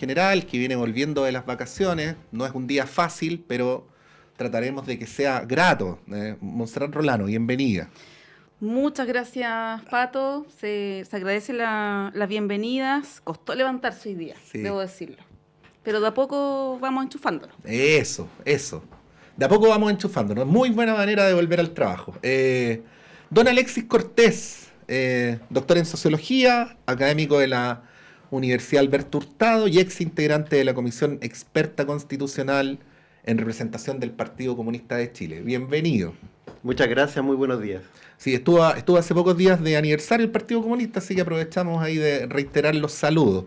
general que viene volviendo de las vacaciones. No es un día fácil, pero trataremos de que sea grato. Montserrat Rolano, bienvenida. Muchas gracias, Pato. Se agradece las bienvenidas. Costó levantarse hoy día, Sí, debo decirlo. Pero de a poco vamos enchufándolo. eso. De a poco vamos enchufándonos. Muy buena manera de volver al trabajo. Don Alexis Cortés, doctor en sociología, académico de la Universidad Alberto Hurtado y ex integrante de la Comisión Experta Constitucional en representación del Partido Comunista de Chile. Bienvenido. Muchas gracias, muy buenos días. Sí, estuvo hace pocos días de aniversario el Partido Comunista, así que aprovechamos ahí de reiterar los saludos.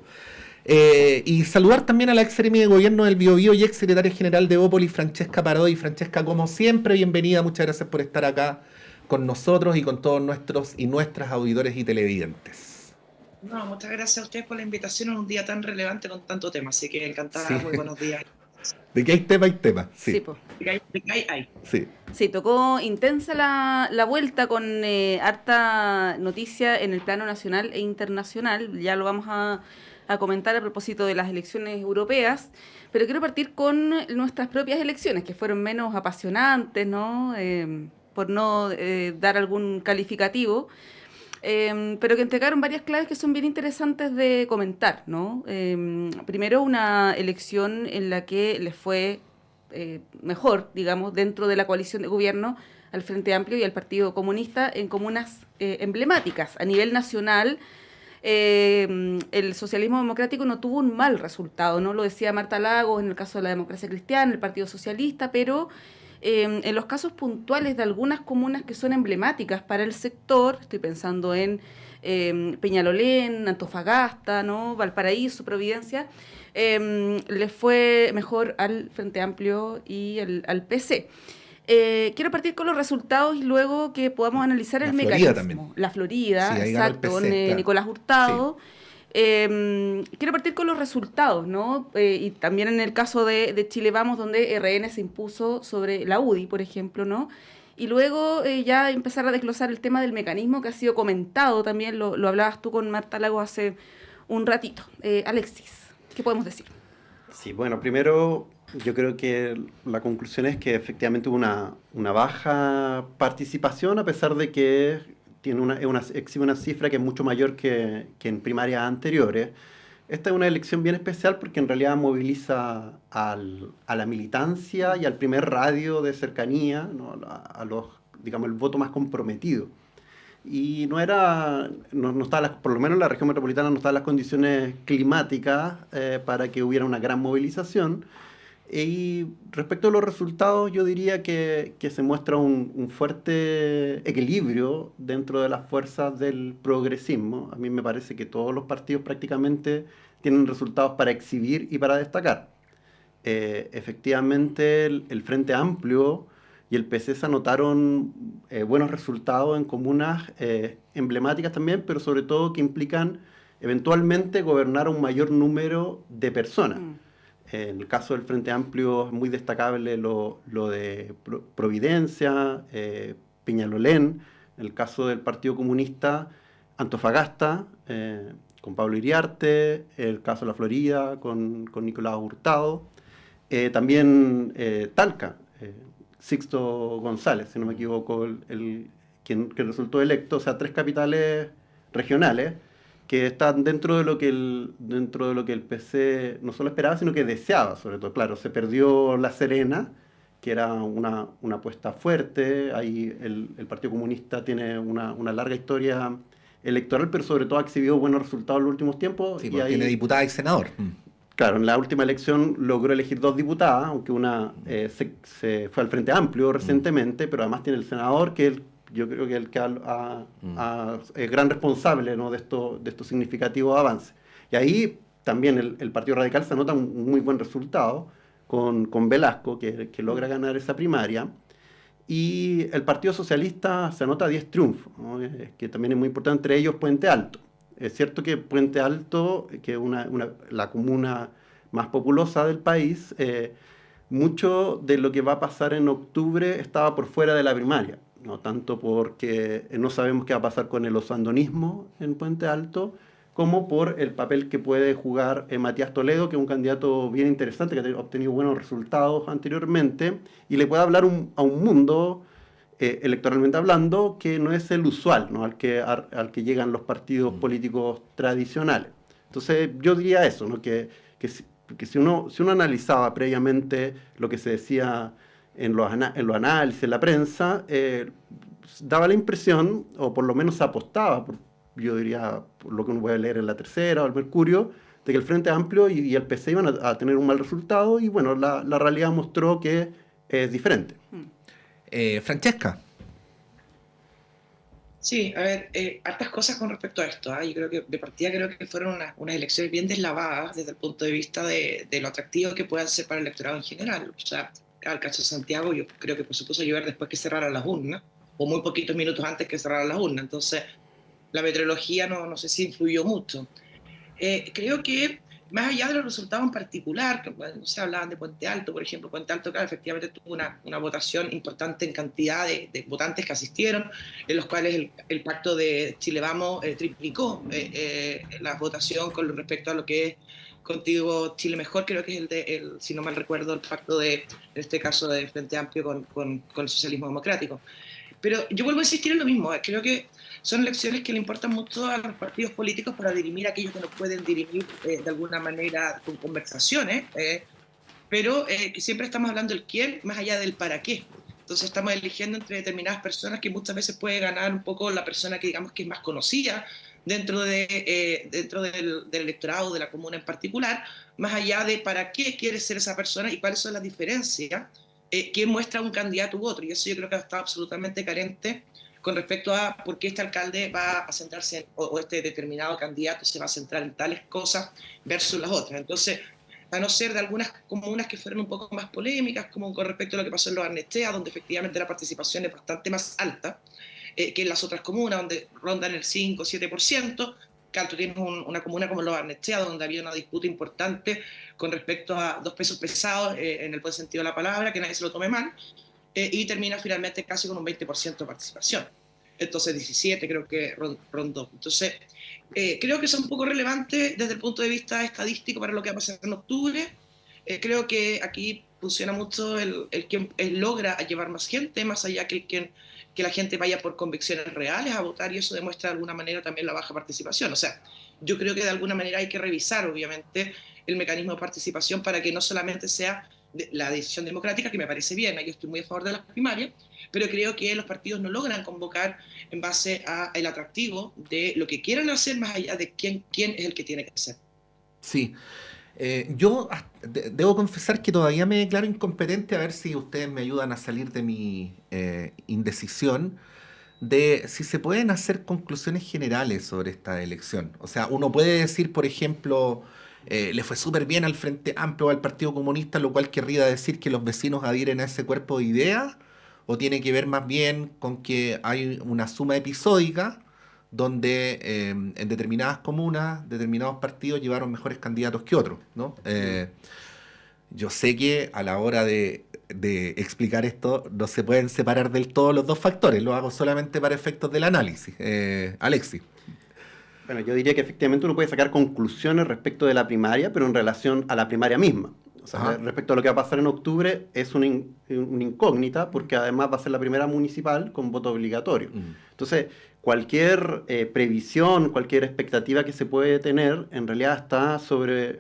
Y saludar también a la ex seremi de gobierno del Biobío y ex secretaria general de Ópoli, Francesca Parodi. Francesca, como siempre, bienvenida, muchas gracias por estar acá con nosotros y con todos nuestros y nuestras auditores y televidentes. No, muchas gracias a ustedes por la invitación en un día tan relevante con tanto tema, así que encantada, Sí. muy buenos días. De que hay tema, Sí, sí. pues. De que hay. Sí. Sí, tocó intensa la vuelta con harta noticia en el plano nacional e internacional. Ya lo vamos a comentar a propósito de las elecciones europeas. Pero quiero partir con nuestras propias elecciones, que fueron menos apasionantes, ¿no? Por no dar algún calificativo. Pero que entregaron varias claves que son bien interesantes de comentar, ¿no? Primero, una elección en la que les fue mejor, digamos, dentro de la coalición de gobierno al Frente Amplio y al Partido Comunista en comunas emblemáticas. A nivel nacional, el socialismo democrático no tuvo un mal resultado, ¿no? Lo decía Marta Lagos en el caso de la democracia cristiana, el Partido Socialista, pero en los casos puntuales de algunas comunas que son emblemáticas para el sector, estoy pensando en Peñalolén, Antofagasta, ¿no? Valparaíso, Providencia, les fue mejor al Frente Amplio y al PC. Quiero partir con los resultados y luego que podamos analizar La el Florida mecanismo. también. La Florida, Sí, ahí ganó el exacto, PC, con claro. Nicolás Hurtado. Quiero partir con los resultados, ¿no? Y también en el caso de Chile Vamos, donde RN se impuso sobre la UDI, por ejemplo, ¿no? Y luego ya empezar a desglosar el tema del mecanismo que ha sido comentado también, lo hablabas tú con Marta Lago hace un ratito. Alexis, ¿qué podemos decir? Sí, bueno, primero yo creo que la conclusión es que efectivamente hubo una baja participación, a pesar de que exhibe una cifra que es mucho mayor que en primarias anteriores. Esta es una elección bien especial porque en realidad moviliza a la militancia y al primer radio de cercanía, ¿no? Digamos, el voto más comprometido. Y no estaba, por lo menos en la región metropolitana no estaban las condiciones climáticas para que hubiera una gran movilización. Y respecto a los resultados, yo diría que se muestra un fuerte equilibrio dentro de las fuerzas del progresismo. A mí me parece que todos los partidos prácticamente tienen resultados para exhibir y para destacar. Efectivamente, el Frente Amplio y el PC se anotaron buenos resultados en comunas emblemáticas también, pero sobre todo que implican eventualmente gobernar a un mayor número de personas. En el caso del Frente Amplio es muy destacable lo de Providencia, Peñalolén. En el caso del Partido Comunista, Antofagasta, con Pablo Iriarte. El caso de la Florida, con Nicolás Hurtado. También Talca, Sixto González, si no me equivoco, quien resultó electo. O sea, 3 capitales regionales que están dentro de lo que el PC no solo esperaba, sino que deseaba, sobre todo. Claro, se perdió La Serena, que era una apuesta fuerte. Ahí el Partido Comunista tiene una larga historia electoral, pero sobre todo ha exhibido buenos resultados en los últimos tiempos. Sí, y porque ahí, tiene diputada y senador. claro, en la última elección logró elegir 2 diputadas, aunque una se fue al Frente Amplio recientemente, pero además tiene el senador, que yo creo que el que es gran responsable, ¿no?, de estos significativos avances. Y ahí también el Partido Radical se anota un muy buen resultado con Velasco, que logra ganar esa primaria. Y el Partido Socialista se anota 10 triunfos, ¿no?, que también es muy importante, entre ellos Puente Alto. Es cierto que Puente Alto, que es la comuna más populosa del país, mucho de lo que va a pasar en octubre estaba por fuera de la primaria. No tanto porque no sabemos qué va a pasar con el osandonismo en Puente Alto, como por el papel que puede jugar Matías Toledo, que es un candidato bien interesante, que ha obtenido buenos resultados anteriormente, y le puede hablar a un mundo, electoralmente hablando, que no es el usual, ¿no? Al que llegan los partidos políticos tradicionales. Entonces yo diría eso, ¿no? Que si uno analizaba previamente lo que se decía en los análisis, en la prensa, daba la impresión, o por lo menos se apostaba, yo diría, por lo que uno puede leer en La Tercera o el Mercurio, de que el Frente Amplio y el PC iban a tener un mal resultado, y bueno, la realidad mostró que es diferente. Francesca. Sí, a ver, hartas cosas con respecto a esto. Yo creo que de partida creo que fueron unas elecciones bien deslavadas desde el punto de vista de lo atractivo que puedan ser para el electorado en general. O sea, al caso de Santiago, yo creo que se puso a llover después que cerraran las urnas, o muy poquitos minutos antes que cerraran las urnas. Entonces, la meteorología no sé si influyó mucho. Creo que más allá de los resultados en particular, que, bueno, no sé, hablaban de Puente Alto, por ejemplo. Puente Alto, claro, efectivamente tuvo una votación importante en cantidad de votantes que asistieron, en los cuales el pacto de Chile Vamos triplicó la votación con respecto a lo que es Contigo Chile Mejor. Creo que es si no mal recuerdo, el pacto en este caso de Frente Amplio con el socialismo democrático. Pero yo vuelvo a insistir en lo mismo. Creo que son elecciones que le importan mucho a los partidos políticos para dirimir aquellos que no pueden dirimir de alguna manera con conversaciones, pero que siempre estamos hablando del quién más allá del para qué. Entonces estamos eligiendo entre determinadas personas, que muchas veces puede ganar un poco la persona que digamos que es más conocida dentro del electorado de la comuna en particular, más allá de para qué quiere ser esa persona y cuáles son las diferencias que muestra un candidato u otro. Y eso yo creo que ha estado absolutamente carente con respecto a por qué este alcalde va a centrarse o este determinado candidato se va a centrar en tales cosas versus las otras. Entonces, a no ser de algunas comunas que fueron un poco más polémicas, como con respecto a lo que pasó en Los Arnestea, donde efectivamente la participación es bastante más alta que en las otras comunas, donde rondan el 5 o 7%. Claro, tú tienes una comuna como Los Arnestea, donde había una disputa importante con respecto a 2 pesos pesados, en el buen sentido de la palabra, que nadie se lo tome mal, y termina finalmente casi con un 20% de participación. Entonces 17 creo que rondó. Entonces creo que son un poco relevantes desde el punto de vista estadístico para lo que va a pasar en octubre. Creo que aquí funciona mucho el quien logra llevar más gente, más allá que la gente vaya por convicciones reales a votar, y eso demuestra de alguna manera también la baja participación. O sea, yo creo que de alguna manera hay que revisar, obviamente, el mecanismo de participación para que no solamente sea la decisión democrática, que me parece bien, yo estoy muy a favor de las primarias, pero creo que los partidos no logran convocar en base al atractivo de lo que quieran hacer, más allá de quién es el que tiene que hacer. Sí. Yo debo confesar que todavía me declaro incompetente, a ver si ustedes me ayudan a salir de mi indecisión, de si se pueden hacer conclusiones generales sobre esta elección. O sea, uno puede decir, por ejemplo, le fue súper bien al Frente Amplio o al Partido Comunista, lo cual querría decir que los vecinos adhieren a ese cuerpo de ideas, o tiene que ver más bien con que hay una suma episódica donde en determinadas comunas, determinados partidos llevaron mejores candidatos que otros, ¿no? Yo sé que a la hora de explicar esto no se pueden separar del todo los dos factores, lo hago solamente para efectos del análisis. Alexis. Bueno, yo diría que efectivamente uno puede sacar conclusiones respecto de la primaria, pero en relación a la primaria misma. O sea, Ajá. respecto a lo que va a pasar en octubre, es una incógnita, porque además va a ser la primera municipal con voto obligatorio. Entonces, cualquier previsión, cualquier expectativa que se puede tener, en realidad está sobre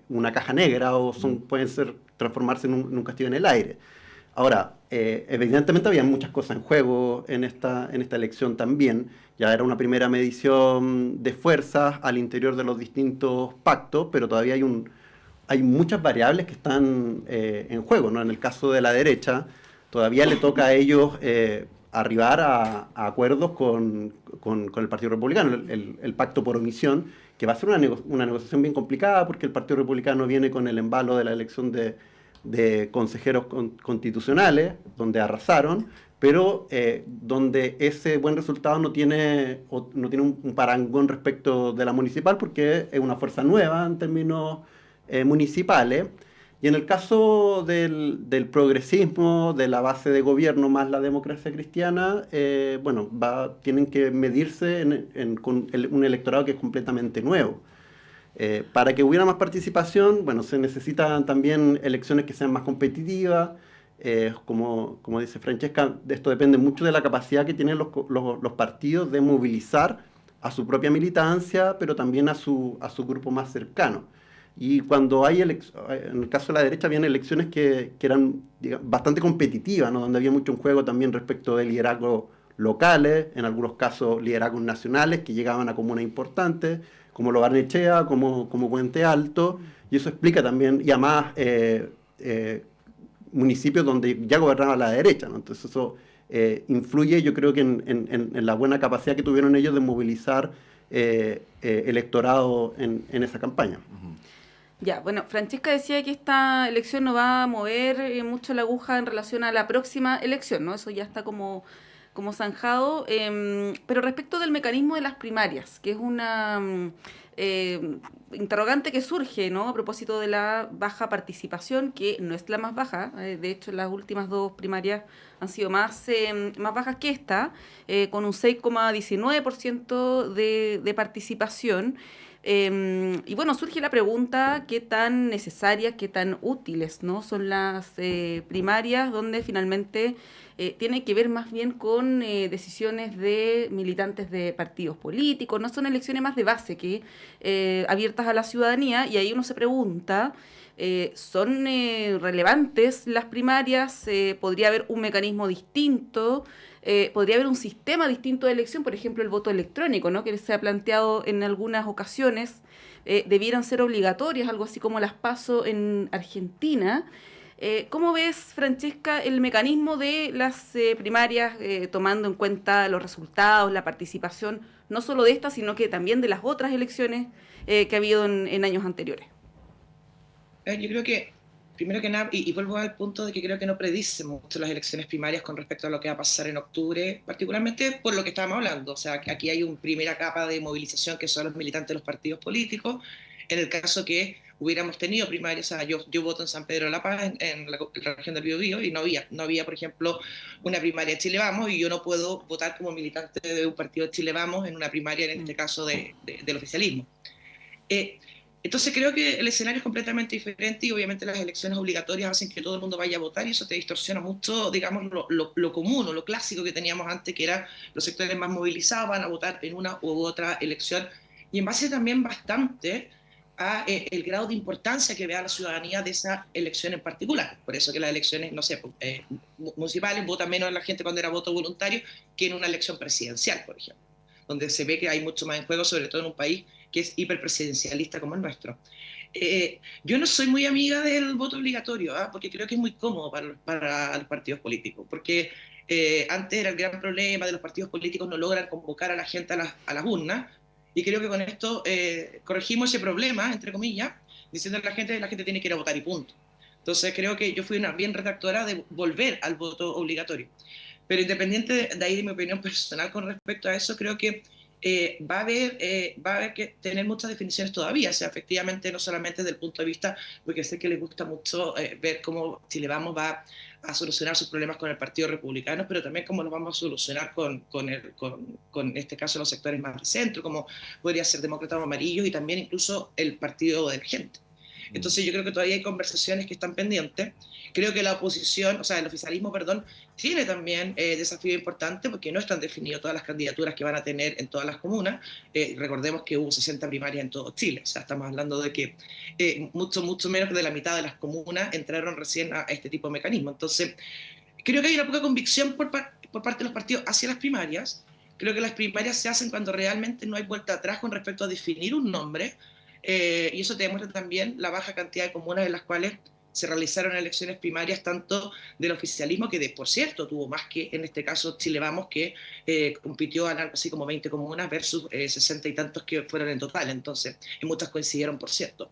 una caja negra, o pueden transformarse en un castillo en el aire. Ahora, evidentemente había muchas cosas en juego en esta elección también. Ya era una primera medición de fuerzas al interior de los distintos pactos, pero todavía hay muchas variables que están en juego, ¿no? En el caso de la derecha, todavía le toca a ellos arribar a acuerdos con el Partido Republicano, el pacto por omisión, que va a ser una negociación bien complicada, porque el Partido Republicano viene con el embalo de la elección de consejeros constitucionales, donde arrasaron, pero donde ese buen resultado no tiene un parangón respecto de la municipal, porque es una fuerza nueva en términos municipales. Y en el caso del progresismo, de la base de gobierno más la democracia cristiana, bueno, tienen que medirse con un electorado que es completamente nuevo. Para que hubiera más participación, bueno, se necesitan también elecciones que sean más competitivas. Como dice Francesca, esto depende mucho de la capacidad que tienen los partidos de movilizar a su propia militancia, pero también a su grupo más cercano. Y cuando en el caso de la derecha, habían elecciones que eran, digamos, bastante competitivas, ¿no? Donde había mucho en juego también respecto de liderazgos locales, en algunos casos liderazgos nacionales que llegaban a comunas importantes, como Lo Barnechea, como Puente Alto, y eso explica también, y además municipios donde ya gobernaba la derecha, ¿no? Entonces eso influye, yo creo que en la buena capacidad que tuvieron ellos de movilizar electorado en esa campaña. Ya, bueno, Francesca decía que esta elección no va a mover mucho la aguja en relación a la próxima elección, ¿no? Eso ya está como zanjado. Pero respecto del mecanismo de las primarias, que es una interrogante que surge, ¿no? A propósito de la baja participación, que no es la más baja. De hecho, las últimas dos primarias han sido más bajas que esta, con un 6,19% de participación. Y bueno, surge la pregunta, ¿qué tan necesarias, qué tan útiles, ¿no? son las primarias, donde finalmente tiene que ver más bien con decisiones de militantes de partidos políticos? No son elecciones más de base que abiertas a la ciudadanía, y ahí uno se pregunta, ¿son relevantes las primarias? ¿Podría haber un mecanismo distinto? Podría haber un sistema distinto de elección, por ejemplo el voto electrónico, ¿no? que se ha planteado en algunas ocasiones, debieran ser obligatorias, algo así como las PASO en Argentina. ¿Cómo ves, Francesca, el mecanismo de las primarias, tomando en cuenta los resultados, la participación, no solo de estas, sino que también de las otras elecciones que ha habido en años anteriores? Yo creo que, primero que nada, y vuelvo al punto de que creo que no predice mucho las elecciones primarias con respecto a lo que va a pasar en octubre, particularmente por lo que estábamos hablando. O sea, que aquí hay una primera capa de movilización que son los militantes de los partidos políticos. En el caso que hubiéramos tenido primarias, o sea, yo voto en San Pedro de la Paz, en la región del Biobío, y no había, por ejemplo, una primaria de Chile Vamos, y yo no puedo votar como militante de un partido de Chile Vamos en una primaria, en este caso, del oficialismo. Entonces creo que el escenario es completamente diferente, y obviamente las elecciones obligatorias hacen que todo el mundo vaya a votar, y eso te distorsiona mucho, digamos, lo común o lo clásico que teníamos antes, que era los sectores más movilizados van a votar en una u otra elección, y en base también bastante a el grado de importancia que vea la ciudadanía de esa elección en particular. Por eso que las elecciones, no sé, municipales vota menos la gente cuando era voto voluntario que en una elección presidencial, por ejemplo, donde se ve que hay mucho más en juego, sobre todo en un país que es hiperpresidencialista como el nuestro. Yo no soy muy amiga del voto obligatorio, porque creo que es muy cómodo para los partidos políticos, porque antes era el gran problema de los partidos políticos, no logran convocar a la gente a las urnas, y creo que con esto corregimos ese problema, entre comillas, diciendo a la gente tiene que ir a votar y punto. Entonces creo que yo fui una bien redactora de volver al voto obligatorio. Pero independiente de ahí de mi opinión personal con respecto a eso, creo que va a haber que tener muchas definiciones todavía. O sea, efectivamente, no solamente desde el punto de vista, porque sé que les gusta mucho ver cómo Chile Vamos va a solucionar sus problemas con el Partido Republicano, pero también cómo lo vamos a solucionar con este caso, los sectores más de centro, como podría ser Demócratas Amarillos, y también incluso el Partido de la Gente. Entonces yo creo que todavía hay conversaciones que están pendientes. Creo que la oposición, o sea, el oficialismo, perdón, tiene también desafío importante, porque no están definidas todas las candidaturas que van a tener en todas las comunas. Recordemos que hubo 60 primarias en todo Chile, o sea, estamos hablando de que mucho menos de la mitad de las comunas entraron recién a este tipo de mecanismo. Entonces, creo que hay una poca convicción por parte de los partidos hacia las primarias. Creo que las primarias se hacen cuando realmente no hay vuelta atrás con respecto a definir un nombre, y eso te demuestra también la baja cantidad de comunas en las cuales se realizaron elecciones primarias, tanto del oficialismo, que por cierto tuvo más que, en este caso, Chile Vamos, que compitió en algo así como 20 comunas versus 60 y tantos que fueron en total. Entonces, en muchas coincidieron, por cierto.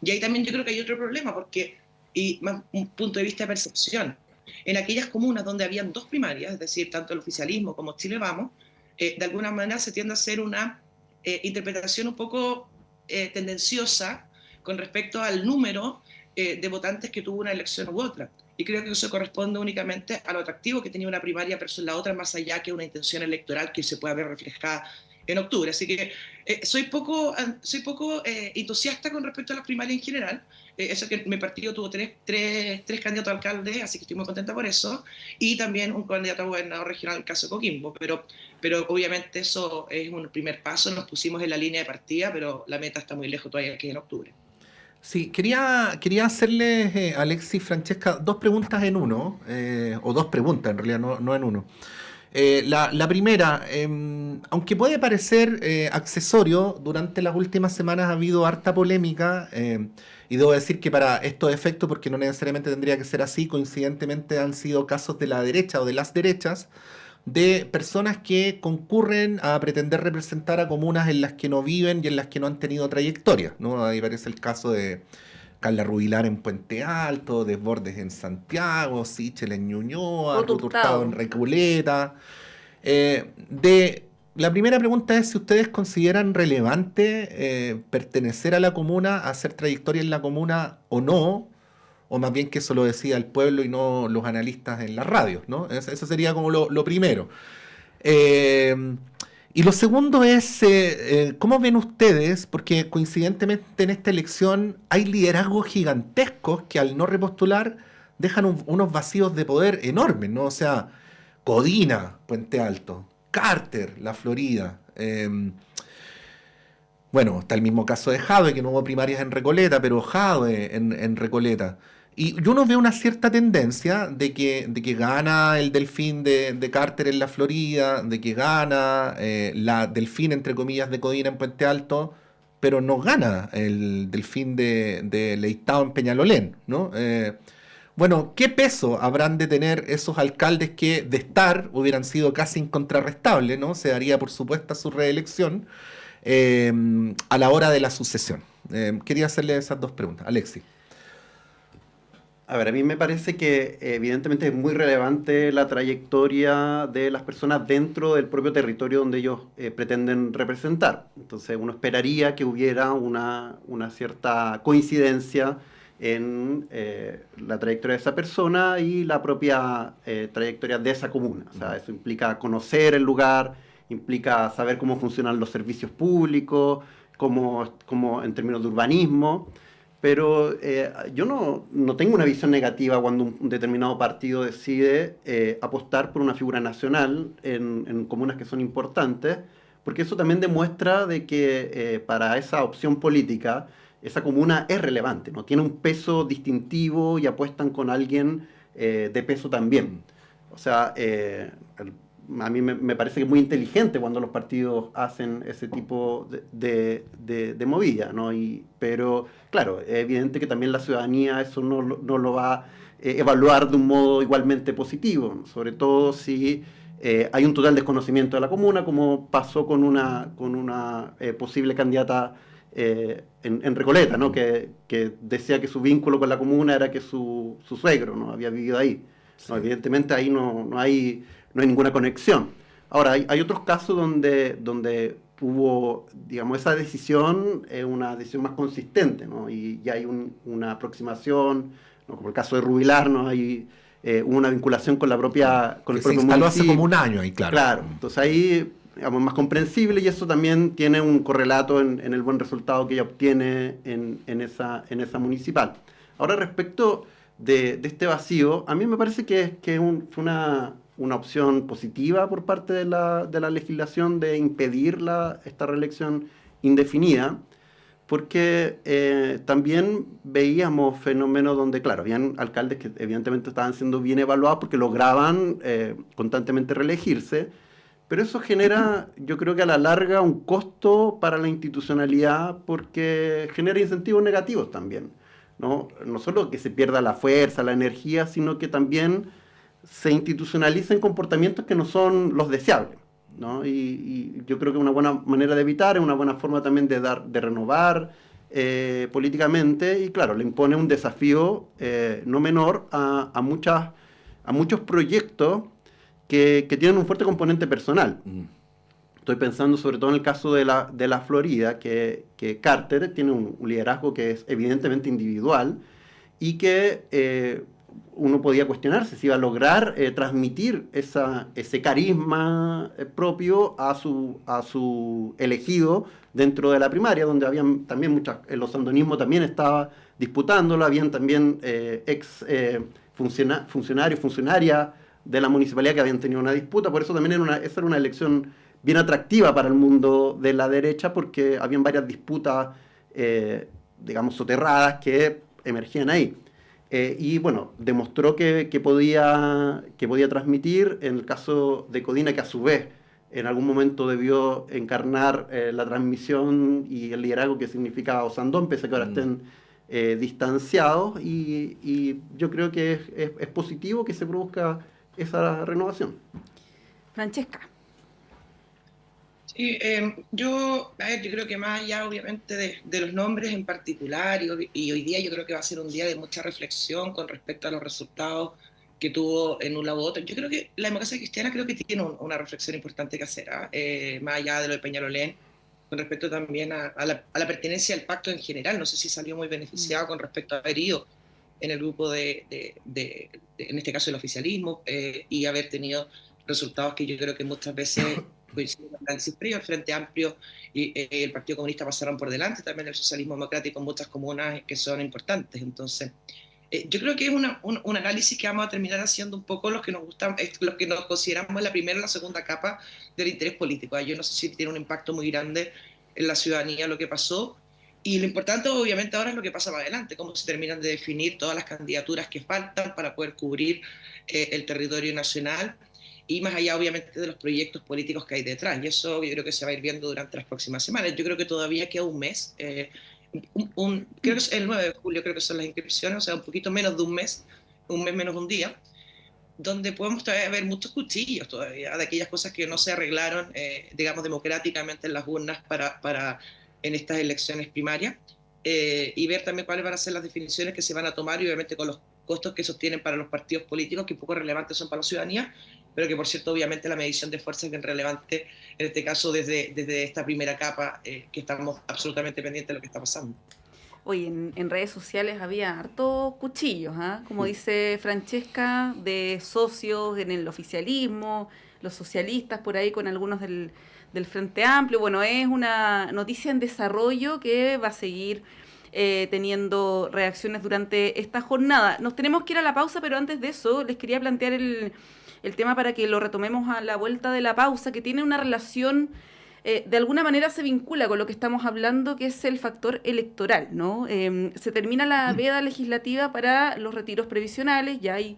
Y ahí también yo creo que hay otro problema, porque, y más un punto de vista de percepción, en aquellas comunas donde habían dos primarias, es decir, tanto el oficialismo como Chile Vamos, de alguna manera se tiende a hacer una interpretación un poco tendenciosa con respecto al número de votantes que tuvo una elección u otra. Y creo que eso corresponde únicamente a lo atractivo que tenía una primaria versus la otra, más allá que una intención electoral que se pueda ver reflejada en octubre. Así que soy poco entusiasta con respecto a las primarias en general. Eso que mi partido tuvo tres candidatos a alcalde, así que estoy muy contenta por eso. Y también un candidato a gobernador regional, el caso de Coquimbo. Pero obviamente eso es un primer paso. Nos pusimos en la línea de partida, pero la meta está muy lejos todavía, que es en octubre. Sí, quería hacerles, Alexis, Francesca, dos preguntas en uno, o dos preguntas en realidad, no en uno. La primera, aunque puede parecer accesorio, durante las últimas semanas ha habido harta polémica, y debo decir que para estos efectos, porque no necesariamente tendría que ser así, coincidentemente han sido casos de la derecha o de las derechas, de personas que concurren a pretender representar a comunas en las que no viven y en las que no han tenido trayectoria, ¿no? Ahí parece el caso de Carla Rubilar en Puente Alto, Desbordes en Santiago, Sichel en Ñuñoa, Ruth Ruth Hurtado en Hurtado. Recoleta. La primera pregunta es si ustedes consideran relevante pertenecer a la comuna, hacer trayectoria en la comuna o no, o más bien que eso lo decida el pueblo y no los analistas en las radios, ¿no? Eso sería como lo primero. Eh, y lo segundo es, ¿cómo ven ustedes? Porque coincidentemente en esta elección hay liderazgos gigantescos que al no repostular dejan unos vacíos de poder enormes, ¿no? O sea, Codina, Puente Alto, Carter, La Florida. Bueno, está el mismo caso de Jadwe, que no hubo primarias en Recoleta, pero Jadwe en Recoleta. Y uno ve una cierta tendencia de que gana el Delfín de Carter en la Florida, de que gana la Delfín, entre comillas, de Codina en Puente Alto, pero no gana el Delfín de Leitao en Peñalolén, ¿no? Bueno, ¿qué peso habrán de tener esos alcaldes que de estar hubieran sido casi incontrarrestables, ¿no? Se daría por supuesta su reelección eh, a la hora de la sucesión. Quería hacerle esas dos preguntas. Alexis. A ver, a mí me parece que evidentemente es muy relevante la trayectoria de las personas dentro del propio territorio donde ellos pretenden representar. Entonces uno esperaría que hubiera una cierta coincidencia en la trayectoria de esa persona y la propia trayectoria de esa comuna. O sea, eso implica conocer el lugar, implica saber cómo funcionan los servicios públicos, cómo en términos de urbanismo. Pero yo no tengo una visión negativa cuando un determinado partido decide apostar por una figura nacional en comunas que son importantes, porque eso también demuestra de que para esa opción política esa comuna es relevante, ¿no? Tiene un peso distintivo y apuestan con alguien de peso también. O sea, a mí me parece que es muy inteligente cuando los partidos hacen ese tipo de movida, ¿no? Pero, claro, es evidente que también la ciudadanía eso no lo va a evaluar de un modo igualmente positivo, ¿no? Sobre todo si hay un total desconocimiento de la comuna, como pasó con una posible candidata en Recoleta, ¿no? Que decía que su vínculo con la comuna era que su suegro, ¿no? Había vivido ahí. Sí. No, evidentemente ahí no hay ninguna conexión. Ahora, hay otros casos donde hubo, digamos, esa decisión es una decisión más consistente, ¿no? Y ya hay una aproximación, ¿no? Como el caso de Rubilar, ¿no? Hay hubo una vinculación con el propio municipio. Se instaló hace como un año ahí, claro. Claro, entonces ahí, digamos, más comprensible y eso también tiene un correlato en el buen resultado que ella obtiene en esa municipal. Ahora, respecto de este vacío, a mí me parece que fue una opción positiva por parte de la legislación de impedir esta reelección indefinida, porque también veíamos fenómenos donde, claro, habían alcaldes que evidentemente estaban siendo bien evaluados porque lograban constantemente reelegirse, pero eso genera, yo creo que a la larga, un costo para la institucionalidad porque genera incentivos negativos también, ¿no? No solo que se pierda la fuerza, la energía, sino que también se institucionalicen comportamientos que no son los deseables, ¿no? Y yo creo que una buena manera de evitar es una buena forma también de renovar políticamente y claro, le impone un desafío no menor a muchos proyectos que tienen un fuerte componente personal. Estoy pensando sobre todo en el caso de la Florida, que Carter tiene un liderazgo que es evidentemente individual y que uno podía cuestionarse si iba a lograr transmitir ese carisma propio a su elegido dentro de la primaria, donde habían también el osandonismo también estaba disputándolo, habían también funcionarios, funcionarias de la municipalidad que habían tenido una disputa, por eso también esa era una elección bien atractiva para el mundo de la derecha, porque habían varias disputas, digamos, soterradas que emergían ahí. Y bueno, demostró que podía transmitir. En el caso de Codina, que a su vez en algún momento debió encarnar la transmisión y el liderazgo que significaba Osandón, pese a que ahora estén distanciados, y yo creo que es positivo que se produzca esa renovación. Francesca. Sí, yo creo que más allá obviamente de los nombres en particular, y hoy día yo creo que va a ser un día de mucha reflexión con respecto a los resultados que tuvo en un lado u otro. Yo creo que la democracia cristiana creo que tiene una reflexión importante que hacer, más allá de lo de Peñalolén, con respecto también a la pertenencia al pacto en general. No sé si salió muy beneficiado con respecto a haber ido en el grupo en este caso el oficialismo, y haber tenido resultados que yo creo que muchas veces coinciden con el análisis previo. El Frente Amplio y el Partido Comunista pasaron por delante, también el socialismo democrático en muchas comunas que son importantes. Entonces, yo creo que es un análisis que vamos a terminar haciendo un poco los que nos gustan, los que nos consideramos la primera y la segunda capa del interés político. Yo no sé si tiene un impacto muy grande en la ciudadanía lo que pasó, y lo importante obviamente ahora es lo que pasa más adelante, cómo se terminan de definir todas las candidaturas que faltan para poder cubrir el territorio nacional, y más allá obviamente de los proyectos políticos que hay detrás, y eso yo creo que se va a ir viendo durante las próximas semanas. Yo creo que todavía queda un mes, creo que es el 9 de julio, creo que son las inscripciones, o sea, un poquito menos de un mes menos un día, donde podemos todavía ver muchos cuchillos todavía de aquellas cosas que no se arreglaron, digamos, democráticamente en las urnas en estas elecciones primarias, y ver también cuáles van a ser las definiciones que se van a tomar, y obviamente con los costos que sostienen para los partidos políticos, que poco relevantes son para la ciudadanía, pero que por cierto obviamente la medición de fuerza es bien relevante en este caso desde esta primera capa, que estamos absolutamente pendientes de lo que está pasando. Oye, en redes sociales había hartos cuchillos, como dice Francesca, de socios en el oficialismo, los socialistas por ahí con algunos del Frente Amplio. Bueno, es una noticia en desarrollo que va a seguir teniendo reacciones durante esta jornada. Nos tenemos que ir a la pausa, pero antes de eso les quería plantear el tema para que lo retomemos a la vuelta de la pausa, que tiene una relación, de alguna manera se vincula con lo que estamos hablando, que es el factor electoral, ¿no? Se termina la veda legislativa para los retiros previsionales, ya hay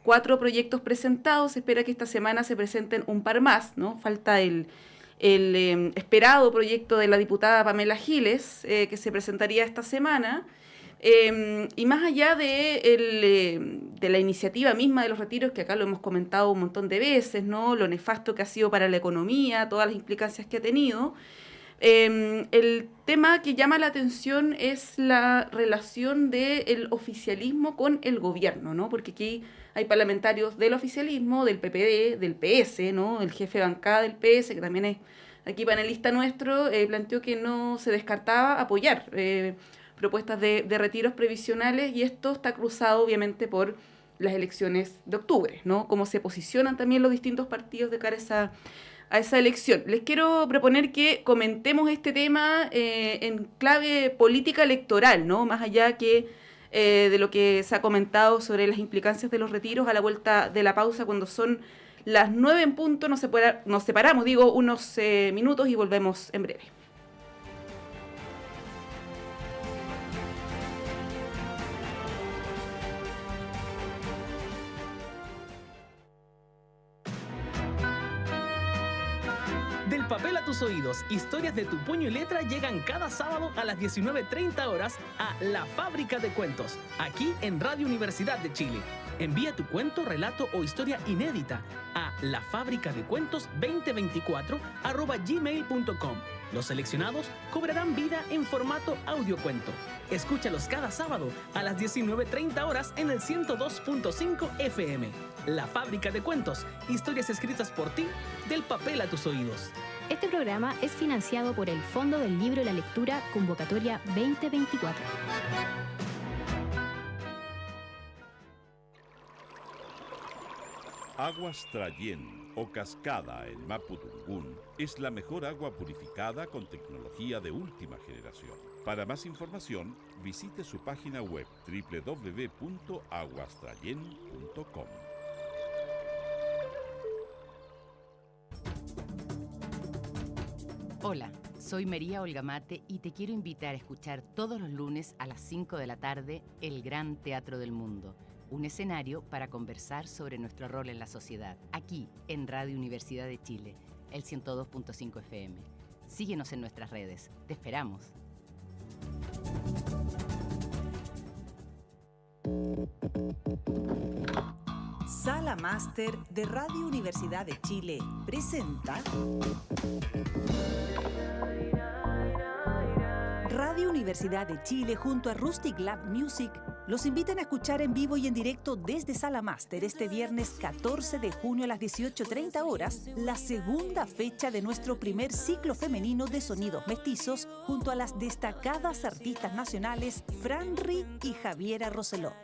4 proyectos presentados, se espera que esta semana se presenten un par más, ¿no? Falta el esperado proyecto de la diputada Pamela Giles, que se presentaría esta semana. Y más allá de la iniciativa misma de los retiros, que acá lo hemos comentado un montón de veces, ¿no? Lo nefasto que ha sido para la economía, todas las implicancias que ha tenido, el tema que llama la atención es la relación del oficialismo con el gobierno, ¿no? Porque aquí hay parlamentarios del oficialismo, del PPD, del PS, ¿no? El jefe de bancada del PS, que también es aquí panelista nuestro, planteó que no se descartaba apoyar propuestas de retiros previsionales, y esto está cruzado obviamente por las elecciones de octubre, ¿no? Cómo se posicionan también los distintos partidos de cara a esa elección. Les quiero proponer que comentemos este tema en clave política electoral, ¿no? Más allá que de lo que se ha comentado sobre las implicancias de los retiros. A la vuelta de la pausa, cuando son las 9 en punto, nos separamos, unos minutos, y volvemos en breve. Del papel a tus oídos, historias de tu puño y letra llegan cada sábado a las 19:30 horas a La Fábrica de Cuentos, aquí en Radio Universidad de Chile. Envía tu cuento, relato o historia inédita a lafabricadecuentos2024@gmail.com. Los seleccionados cobrarán vida en formato audiocuento. Escúchalos cada sábado a las 19:30 horas en el 102.5 FM. La Fábrica de Cuentos, historias escritas por ti, del papel a tus oídos. Este programa es financiado por el Fondo del Libro y la Lectura Convocatoria 2024. Aguas Trayén o Cascada en Mapudungún es la mejor agua purificada con tecnología de última generación. Para más información, visite su página web www.aguastrayen.com. Hola, soy María Olga Mate y te quiero invitar a escuchar todos los lunes a las 5 de la tarde El Gran Teatro del Mundo, un escenario para conversar sobre nuestro rol en la sociedad, aquí en Radio Universidad de Chile, el 102.5 FM. Síguenos en nuestras redes, te esperamos. Sala Máster de Radio Universidad de Chile presenta Radio Universidad de Chile junto a Rustic Lab Music los invitan a escuchar en vivo y en directo desde Sala Máster este viernes 14 de junio a las 18:30 horas la segunda fecha de nuestro primer ciclo femenino de sonidos mestizos junto a las destacadas artistas nacionales Franri y Javiera Roselot.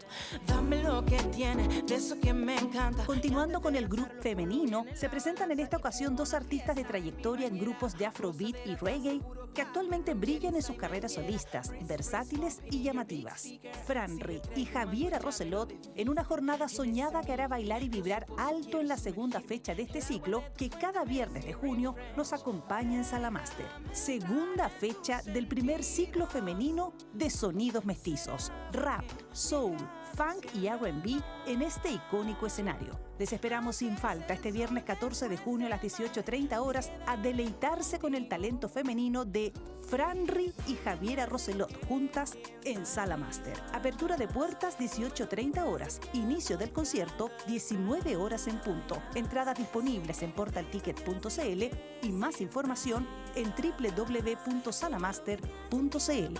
Dame lo que tiene, de eso que me encanta. Continuando con el grupo femenino, se presentan en esta ocasión dos artistas de trayectoria en grupos de afrobeat y reggae que actualmente brillan en sus carreras solistas, versátiles y llamativas. Franri y Javiera Roselot en una jornada soñada que hará bailar y vibrar alto en la segunda fecha de este ciclo que cada viernes de junio nos acompaña en Sala Máster. Segunda fecha del primer ciclo femenino de sonidos mestizos, rap, soul, funk y R&B en este icónico escenario. Les esperamos sin falta este viernes 14 de junio a las 18:30 horas a deleitarse con el talento femenino de Franri y Javiera Roselot juntas en Sala Máster. Apertura de puertas 18:30 horas. Inicio del concierto 19 horas en punto. Entradas disponibles en portalticket.cl y más información en www.salamaster.cl.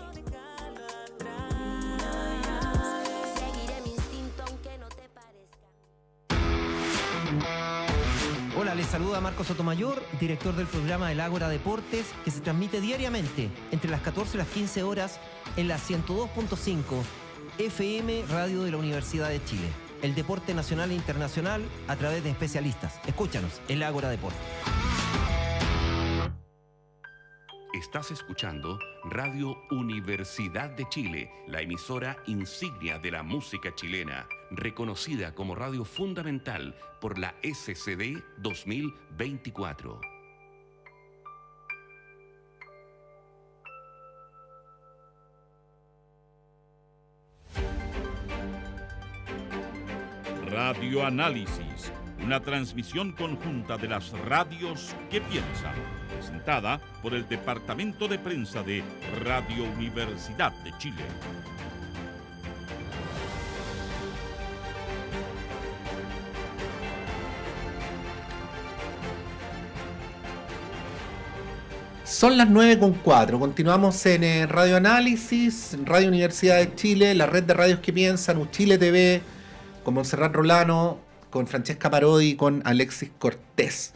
Hola, les saluda Marco Sotomayor, director del programa El Ágora Deportes, que se transmite diariamente entre las 14 y las 15 horas en la 102.5 FM Radio de la Universidad de Chile. El deporte nacional e internacional a través de especialistas. Escúchanos, El Ágora Deportes. Estás escuchando Radio Universidad de Chile, la emisora insignia de la música chilena, reconocida como radio fundamental por la SCD 2024. Radio Análisis, una transmisión conjunta de las radios que piensan, presentada por el Departamento de Prensa de Radio Universidad de Chile. Son las 9:04. Continuamos en Radio Análisis, Radio Universidad de Chile, la red de radios que piensan, Uchile TV, con Montserrat Rolano, con Francesca Parodi y con Alexis Cortés.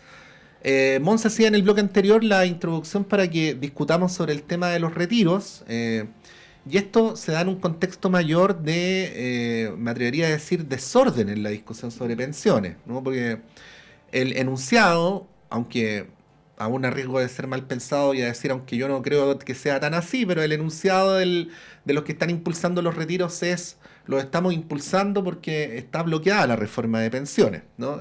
Monse hacía en el bloque anterior la introducción para que discutamos sobre el tema de los retiros. Y esto se da en un contexto mayor de, me atrevería a decir, desorden en la discusión sobre pensiones, ¿no? Porque el enunciado, aunque aún a riesgo de ser mal pensado y a decir, aunque yo no creo que sea tan así, pero el enunciado de los que están impulsando los retiros es: los estamos impulsando porque está bloqueada la reforma de pensiones, ¿no?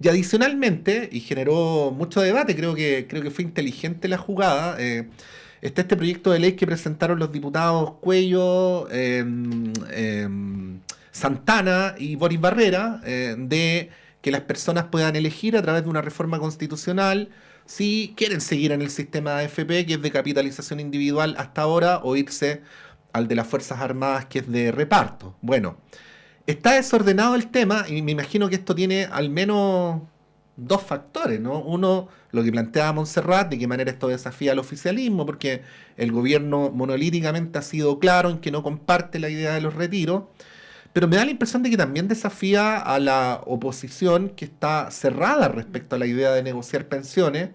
Y adicionalmente, y generó mucho debate, creo que fue inteligente la jugada, está este proyecto de ley que presentaron los diputados Cuello, Santana y Boris Barrera, de que las personas puedan elegir a través de una reforma constitucional si quieren seguir en el sistema AFP, que es de capitalización individual hasta ahora, o irse al de las Fuerzas Armadas, que es de reparto. Bueno, está desordenado el tema y me imagino que esto tiene al menos dos factores, ¿no? Uno, lo que planteaba Montserrat, de qué manera esto desafía al oficialismo, porque el gobierno monolíticamente ha sido claro en que no comparte la idea de los retiros, pero me da la impresión de que también desafía a la oposición, que está cerrada respecto a la idea de negociar pensiones,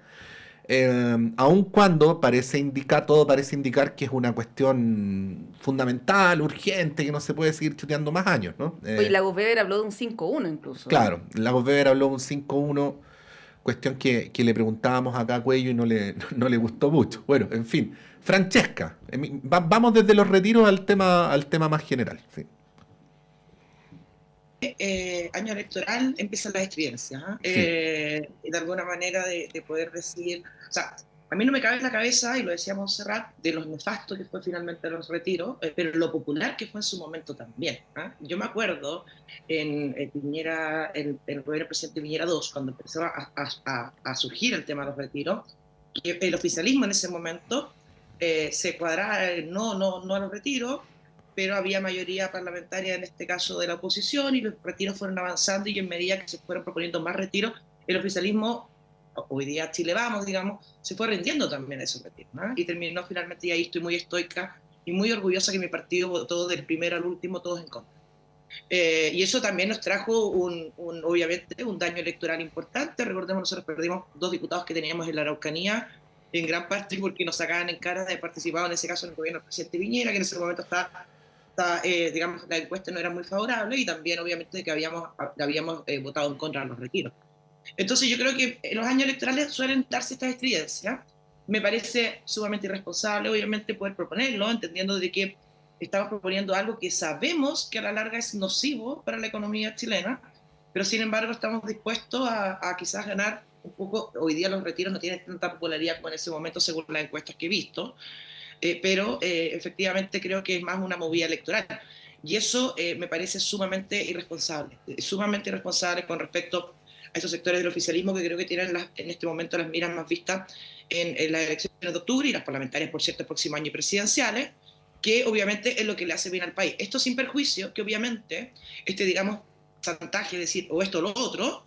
Aun cuando todo parece indicar que es una cuestión fundamental, urgente, que no se puede seguir chuteando más años, ¿no? Oye, Lagos Weber habló de un 5-1 incluso. Claro, Lagos Weber habló de un 5-1, cuestión que le preguntábamos acá a Cuello y no le gustó mucho. Bueno, en fin. Francesca, vamos desde los retiros al tema más general. Sí. Año electoral empiezan las estridencias, Sí. de alguna manera de poder decir, o sea, a mí no me cabe en la cabeza, y lo decía Montserrat, de los nefastos que fue finalmente los retiros, pero lo popular que fue en su momento también. Yo me acuerdo en Piñera, el gobierno del presidente Piñera II, cuando empezó a surgir el tema de los retiros, que el oficialismo en ese momento se cuadraba no a los retiros, pero había mayoría parlamentaria, en este caso de la oposición, y los retiros fueron avanzando, y en medida que se fueron proponiendo más retiros, el oficialismo, hoy día Chile Vamos, digamos, se fue rindiendo también a esos retiros, ¿no? Y terminó finalmente, y ahí estoy muy estoica y muy orgullosa que mi partido votó del primero al último todos en contra. Y eso también nos trajo obviamente un daño electoral importante. Recordemos, nosotros perdimos 2 diputados que teníamos en la Araucanía, en gran parte porque nos sacaban en cara de haber participado en ese caso en el gobierno del presidente Piñera, que en ese momento digamos, la encuesta no era muy favorable, y también obviamente que habíamos votado en contra de los retiros. Entonces yo creo que en los años electorales suelen darse estas estridencias. Me parece sumamente irresponsable, obviamente, poder proponerlo, entendiendo de que estamos proponiendo algo que sabemos que a la larga es nocivo para la economía chilena, pero sin embargo estamos dispuestos a quizás ganar un poco. Hoy día los retiros no tienen tanta popularidad como en ese momento, según las encuestas que he visto, pero efectivamente creo que es más una movida electoral. Y eso me parece sumamente irresponsable con respecto a esos sectores del oficialismo que creo que tienen en este momento las miras más vistas en las elecciones de octubre y las parlamentarias, por cierto, el próximo año, y presidenciales, que obviamente es lo que le hace bien al país. Esto sin perjuicio que obviamente digamos, chantaje, decir o esto o lo otro,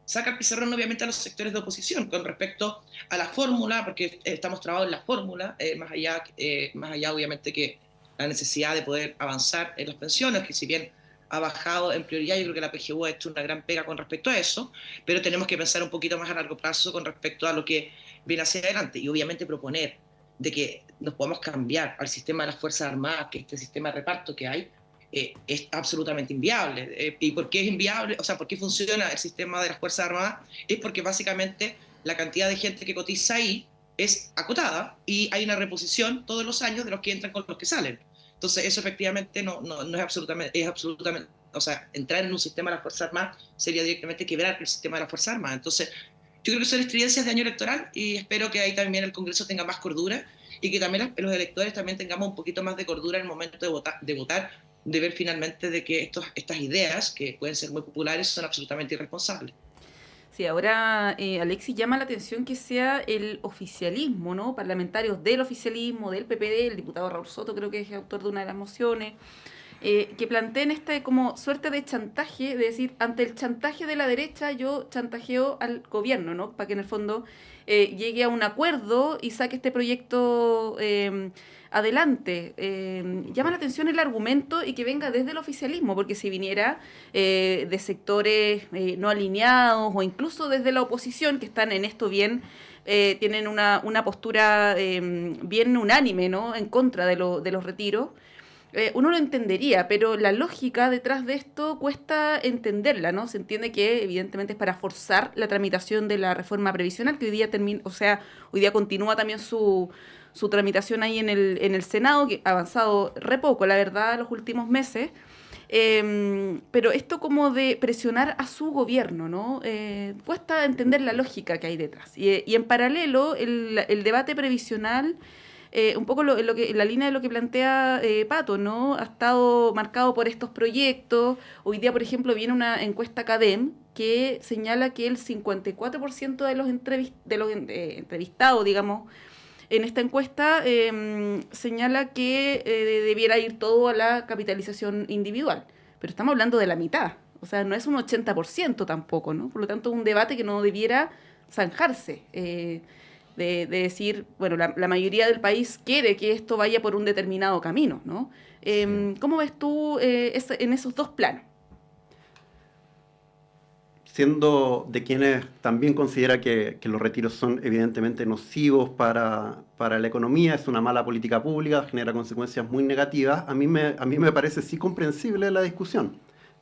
saca el pizarrón obviamente a los sectores de oposición con respecto a la fórmula, porque estamos trabados en la fórmula, más allá obviamente que la necesidad de poder avanzar en las pensiones, que si bien ha bajado en prioridad, yo creo que la PGU ha hecho una gran pega con respecto a eso, pero tenemos que pensar un poquito más a largo plazo con respecto a lo que viene hacia adelante, y obviamente proponer de que nos podamos cambiar al sistema de las Fuerzas Armadas, que este sistema de reparto que hay, es absolutamente inviable. ¿Y por qué es inviable? O sea, ¿por qué funciona el sistema de las Fuerzas Armadas? Es porque básicamente la cantidad de gente que cotiza ahí es acotada, y hay una reposición todos los años de los que entran con los que salen. Entonces eso efectivamente no es absolutamente, o sea, entrar en un sistema de las Fuerzas Armadas sería directamente quebrar el sistema de las Fuerzas Armadas. Entonces yo creo que son estridencias de año electoral, y espero que ahí también el Congreso tenga más cordura, y que también los electores también tengamos un poquito más de cordura en el momento de votar, de ver finalmente de que estas ideas, que pueden ser muy populares, son absolutamente irresponsables. Sí, ahora Alexis, llama la atención que sea el oficialismo, ¿no? Parlamentarios del oficialismo, del PPD, el diputado Raúl Soto creo que es autor de una de las mociones, que planteen esta como suerte de chantaje, de decir, ante el chantaje de la derecha yo chantajeo al gobierno, ¿no? Para que en el fondo llegue a un acuerdo y saque este proyecto adelante. Llama la atención el argumento, y que venga desde el oficialismo, porque si viniera de sectores no alineados, o incluso desde la oposición, que están en esto bien, tienen una postura bien unánime, ¿no? En contra de los retiros, uno lo entendería, pero la lógica detrás de esto cuesta entenderla, ¿no? Se entiende que evidentemente es para forzar la tramitación de la reforma previsional, que hoy día continúa también su tramitación ahí en el Senado, que ha avanzado re poco, la verdad, los últimos meses. Pero esto como de presionar a su gobierno, ¿no? Cuesta entender la lógica que hay detrás. Y en paralelo, el debate previsional, un poco la línea de lo que plantea Pato, ¿no? Ha estado marcado por estos proyectos. Hoy día, por ejemplo, viene una encuesta CADEM que señala que el 54% de los entrevistados, digamos, en esta encuesta señala que debiera ir todo a la capitalización individual. Pero estamos hablando de la mitad. O sea, no es un 80% tampoco, ¿no? Por lo tanto, un debate que no debiera zanjarse. De decir, bueno, la mayoría del país quiere que esto vaya por un determinado camino, ¿no? ¿Cómo ves tú en esos dos planos? siendo de quienes también considera que los retiros son evidentemente nocivos para la economía, es una mala política pública, genera consecuencias muy negativas, a mí me parece sí comprensible la discusión,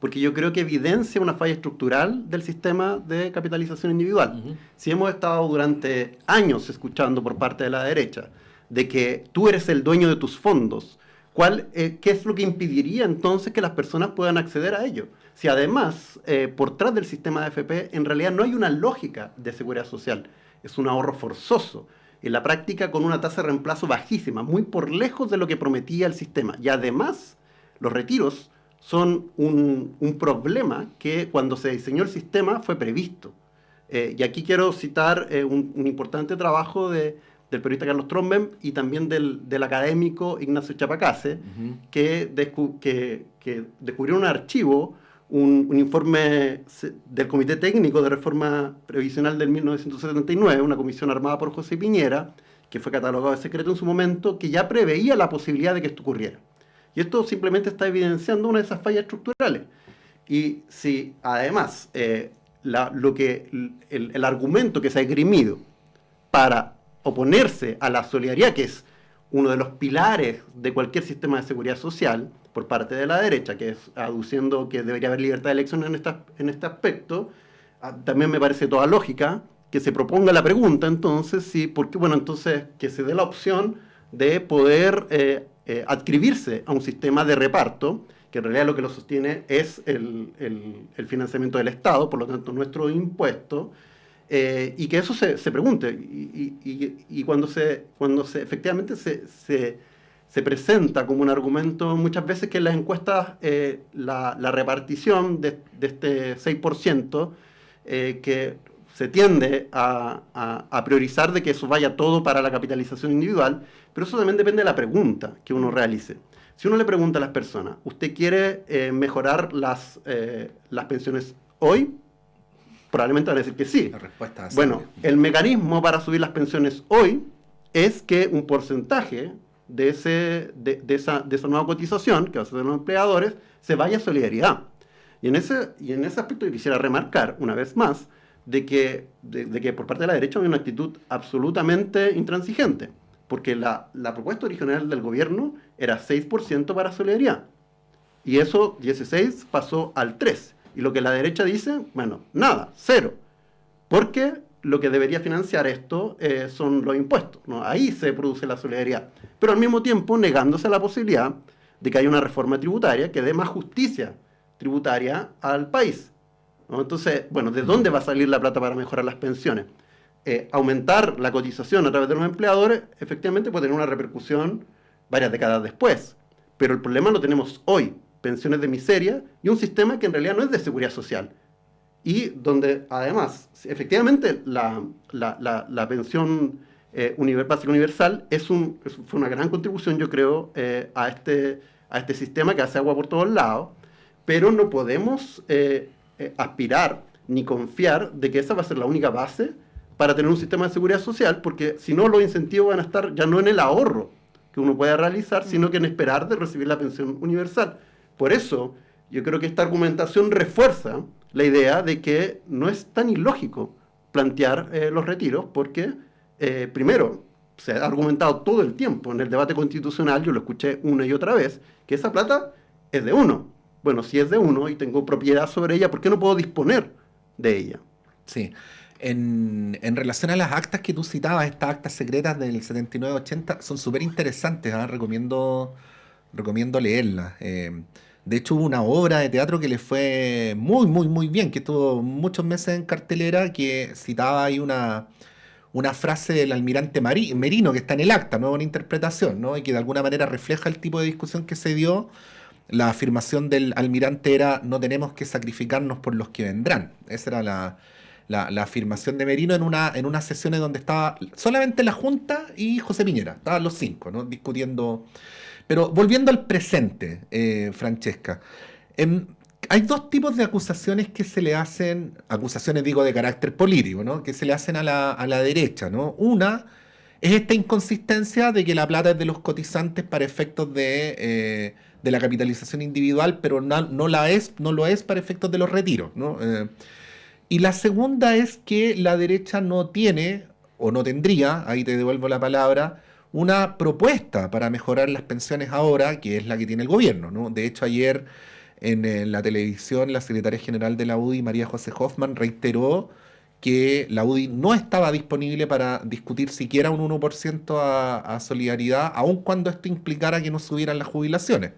porque yo creo que evidencia una falla estructural del sistema de capitalización individual. Uh-huh. Si hemos estado durante años escuchando por parte de la derecha de que tú eres el dueño de tus fondos, ¿qué es lo que impediría entonces que las personas puedan acceder a ello? Si además, por detrás del sistema de AFP, en realidad no hay una lógica de seguridad social, es un ahorro forzoso, en la práctica con una tasa de reemplazo bajísima, muy por lejos de lo que prometía el sistema. Y además, los retiros son un problema que cuando se diseñó el sistema fue previsto. Y aquí quiero citar un importante trabajo del periodista Carlos Tromben y también del académico Ignacio Chapacase, uh-huh, que descubrió un archivo, un informe del Comité Técnico de Reforma Previsional del 1979, una comisión armada por José Piñera, que fue catalogado de secreto en su momento, que ya preveía la posibilidad de que esto ocurriera. Y esto simplemente está evidenciando una de esas fallas estructurales. Y si además el argumento que se ha esgrimido para oponerse a la solidaridad, que es uno de los pilares de cualquier sistema de seguridad social, por parte de la derecha, que es aduciendo que debería haber libertad de elección en este aspecto, también me parece toda lógica que se proponga la pregunta, entonces, entonces que se dé la opción de poder adscribirse a un sistema de reparto, que en realidad lo que lo sostiene es el financiamiento del Estado, por lo tanto nuestro impuesto, y que eso se pregunte, y cuando efectivamente se presenta como un argumento muchas veces que en las encuestas la repartición de este 6% que se tiende a priorizar de que eso vaya todo para la capitalización individual, pero eso también depende de la pregunta que uno realice. Si uno le pregunta a las personas, ¿usted quiere mejorar las pensiones hoy? Probablemente van a decir que sí. La respuesta es bueno, el mecanismo para subir las pensiones hoy es que un porcentaje de esa nueva cotización que va a hacer los empleadores se vaya a solidaridad. Y en ese aspecto yo quisiera remarcar una vez más de que por parte de la derecha hay una actitud absolutamente intransigente, porque la propuesta original del gobierno era 6% para solidaridad, y ese 6 pasó al 3%, y lo que la derecha dice, bueno, nada, 0, porque lo que debería financiar esto son los impuestos, ¿no? Ahí se produce la solidaridad, pero al mismo tiempo negándose la posibilidad de que haya una reforma tributaria que dé más justicia tributaria al país, ¿no? Entonces, bueno, ¿de dónde va a salir la plata para mejorar las pensiones? Aumentar la cotización a través de los empleadores efectivamente puede tener una repercusión varias décadas después, pero el problema lo tenemos hoy, pensiones de miseria y un sistema que en realidad no es de seguridad social, y donde además efectivamente la pensión básica universal fue una gran contribución, yo creo, a este sistema que hace agua por todos lados, pero no podemos aspirar ni confiar de que esa va a ser la única base para tener un sistema de seguridad social, porque si no los incentivos van a estar ya no en el ahorro que uno puede realizar, sino que en esperar de recibir la pensión universal. Por eso yo creo que esta argumentación refuerza la idea de que no es tan ilógico plantear los retiros, porque primero se ha argumentado todo el tiempo en el debate constitucional, yo lo escuché una y otra vez, que esa plata es de uno. Bueno, si es de uno y tengo propiedad sobre ella, ¿por qué no puedo disponer de ella? Sí. En relación a las actas que tú citabas, estas actas secretas del 79-80 son súper interesantes, ¿eh? Recomiendo leerlas. De hecho, hubo una obra de teatro que le fue muy, muy, muy bien, que estuvo muchos meses en cartelera, que citaba ahí una frase del almirante Merino, que está en el acta, no una interpretación, ¿no? Y que de alguna manera refleja el tipo de discusión que se dio. La afirmación del almirante era: no tenemos que sacrificarnos por los que vendrán. Esa era la afirmación de Merino en una sesión en donde estaba solamente la Junta y José Piñera. Estaban los 5, ¿no? Discutiendo. Pero volviendo al presente, Francesca, hay dos tipos de acusaciones que se le hacen, acusaciones digo de carácter político, ¿no? Que se le hacen a la derecha, ¿no? Una es esta inconsistencia de que la plata es de los cotizantes para efectos de la capitalización individual, pero no lo es para efectos de los retiros, ¿no? Y la segunda es que la derecha no tiene, o no tendría, ahí te devuelvo la palabra, una propuesta para mejorar las pensiones ahora, que es la que tiene el gobierno, ¿no? De hecho, ayer en la televisión, la secretaria general de la UDI, María José Hoffman, reiteró que la UDI no estaba disponible para discutir siquiera un 1% a Solidaridad, aun cuando esto implicara que no subieran las jubilaciones.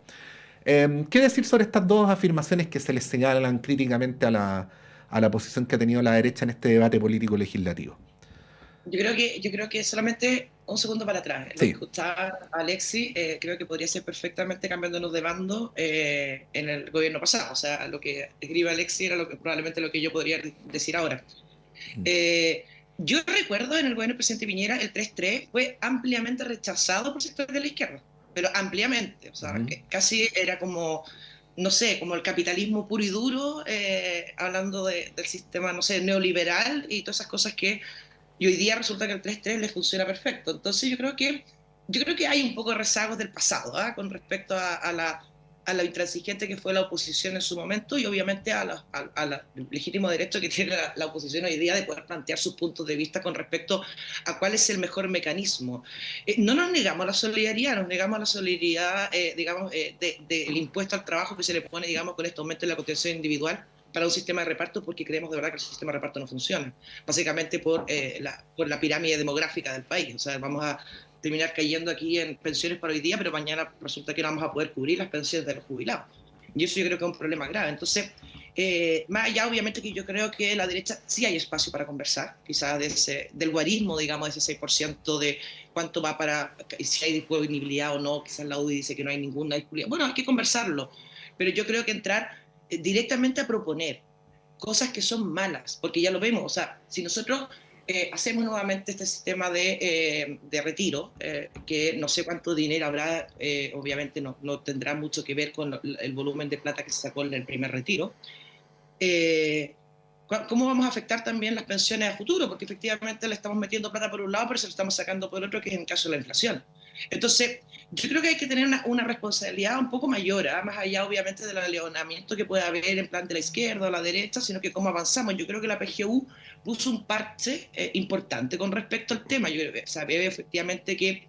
¿Qué decir sobre estas dos afirmaciones que se les señalan críticamente a la posición que ha tenido la derecha en este debate político legislativo? Yo creo que solamente un segundo para atrás. Lo que escuchaba Alexis, creo que podría ser perfectamente cambiándonos de bando en el gobierno pasado. O sea, lo que escribe Alexis era probablemente lo que yo podría decir ahora. Yo recuerdo en el gobierno del presidente Piñera, el 3.3 fue ampliamente rechazado por sectores de la izquierda, pero ampliamente. O sea, que casi era como, no sé, como el capitalismo puro y duro, hablando del sistema, no sé, neoliberal y todas esas cosas que... Y hoy día resulta que el 3.3 le funciona perfecto. Entonces yo creo que hay un poco de rezagos del pasado, con respecto a lo intransigente que fue la oposición en su momento y obviamente al legítimo derecho que tiene la oposición hoy día de poder plantear sus puntos de vista con respecto a cuál es el mejor mecanismo. No nos negamos a la solidaridad, nos negamos a la solidaridad, del impuesto al trabajo que se le pone, digamos, con este aumento en la cotización individual para un sistema de reparto, porque creemos de verdad que el sistema de reparto no funciona, básicamente por la pirámide demográfica del país. O sea, vamos a terminar cayendo aquí en pensiones para hoy día, pero mañana resulta que no vamos a poder cubrir las pensiones de los jubilados. Y eso yo creo que es un problema grave. Entonces, más allá, obviamente, que yo creo que la derecha sí hay espacio para conversar, quizás del guarismo, digamos, de ese 6% de cuánto va para, si hay disponibilidad o no, quizás la UDI dice que no hay ninguna disponibilidad. Bueno, hay que conversarlo, pero yo creo que entrar directamente a proponer cosas que son malas, porque ya lo vemos, o sea, si nosotros hacemos nuevamente este sistema de retiro, que no sé cuánto dinero habrá, obviamente no tendrá mucho que ver con el volumen de plata que se sacó en el primer retiro, ¿cómo vamos a afectar también las pensiones a futuro? Porque efectivamente le estamos metiendo plata por un lado, pero se lo estamos sacando por otro, que es en el caso de la inflación. Entonces, yo creo que hay que tener una responsabilidad un poco mayor, más allá obviamente del aleonamiento que puede haber en plan de la izquierda o la derecha, sino que cómo avanzamos. Yo creo que la PGU puso un parche importante con respecto al tema. Yo veo efectivamente que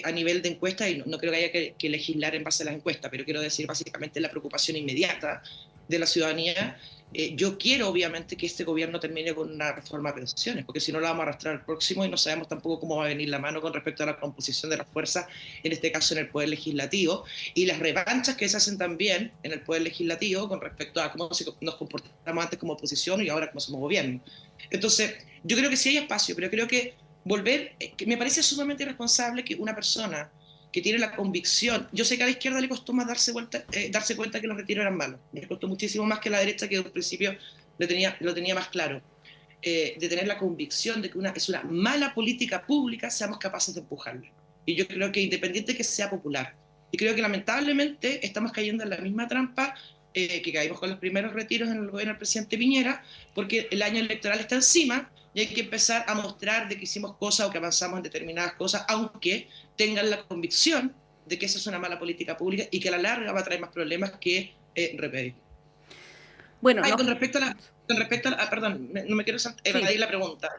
a nivel de encuestas, y no creo que haya que legislar en base a las encuestas, pero quiero decir básicamente la preocupación inmediata de la ciudadanía. Yo quiero obviamente que este gobierno termine con una reforma de pensiones, porque si no la vamos a arrastrar al próximo y no sabemos tampoco cómo va a venir la mano con respecto a la composición de las fuerzas, en este caso en el Poder Legislativo, y las revanchas que se hacen también en el Poder Legislativo con respecto a cómo nos comportamos antes como oposición y ahora como somos gobierno. Entonces, yo creo que sí hay espacio, pero creo que que me parece sumamente irresponsable que una persona que tiene la convicción, yo sé que a la izquierda le costó más darse cuenta que los retiros eran malos, le costó muchísimo más que a la derecha, que al principio lo tenía más claro, de tener la convicción de que es una mala política pública, seamos capaces de empujarla. Y yo creo que independiente que sea popular, y creo que lamentablemente estamos cayendo en la misma trampa que caímos con los primeros retiros en el gobierno del presidente Piñera, porque el año electoral está encima y hay que empezar a mostrar de que hicimos cosas o que avanzamos en determinadas cosas, aunque tengan la convicción de que esa es una mala política pública y que a la larga va a traer más problemas que remedio. Bueno, con respecto a perdón, no me quiero evadir la pregunta.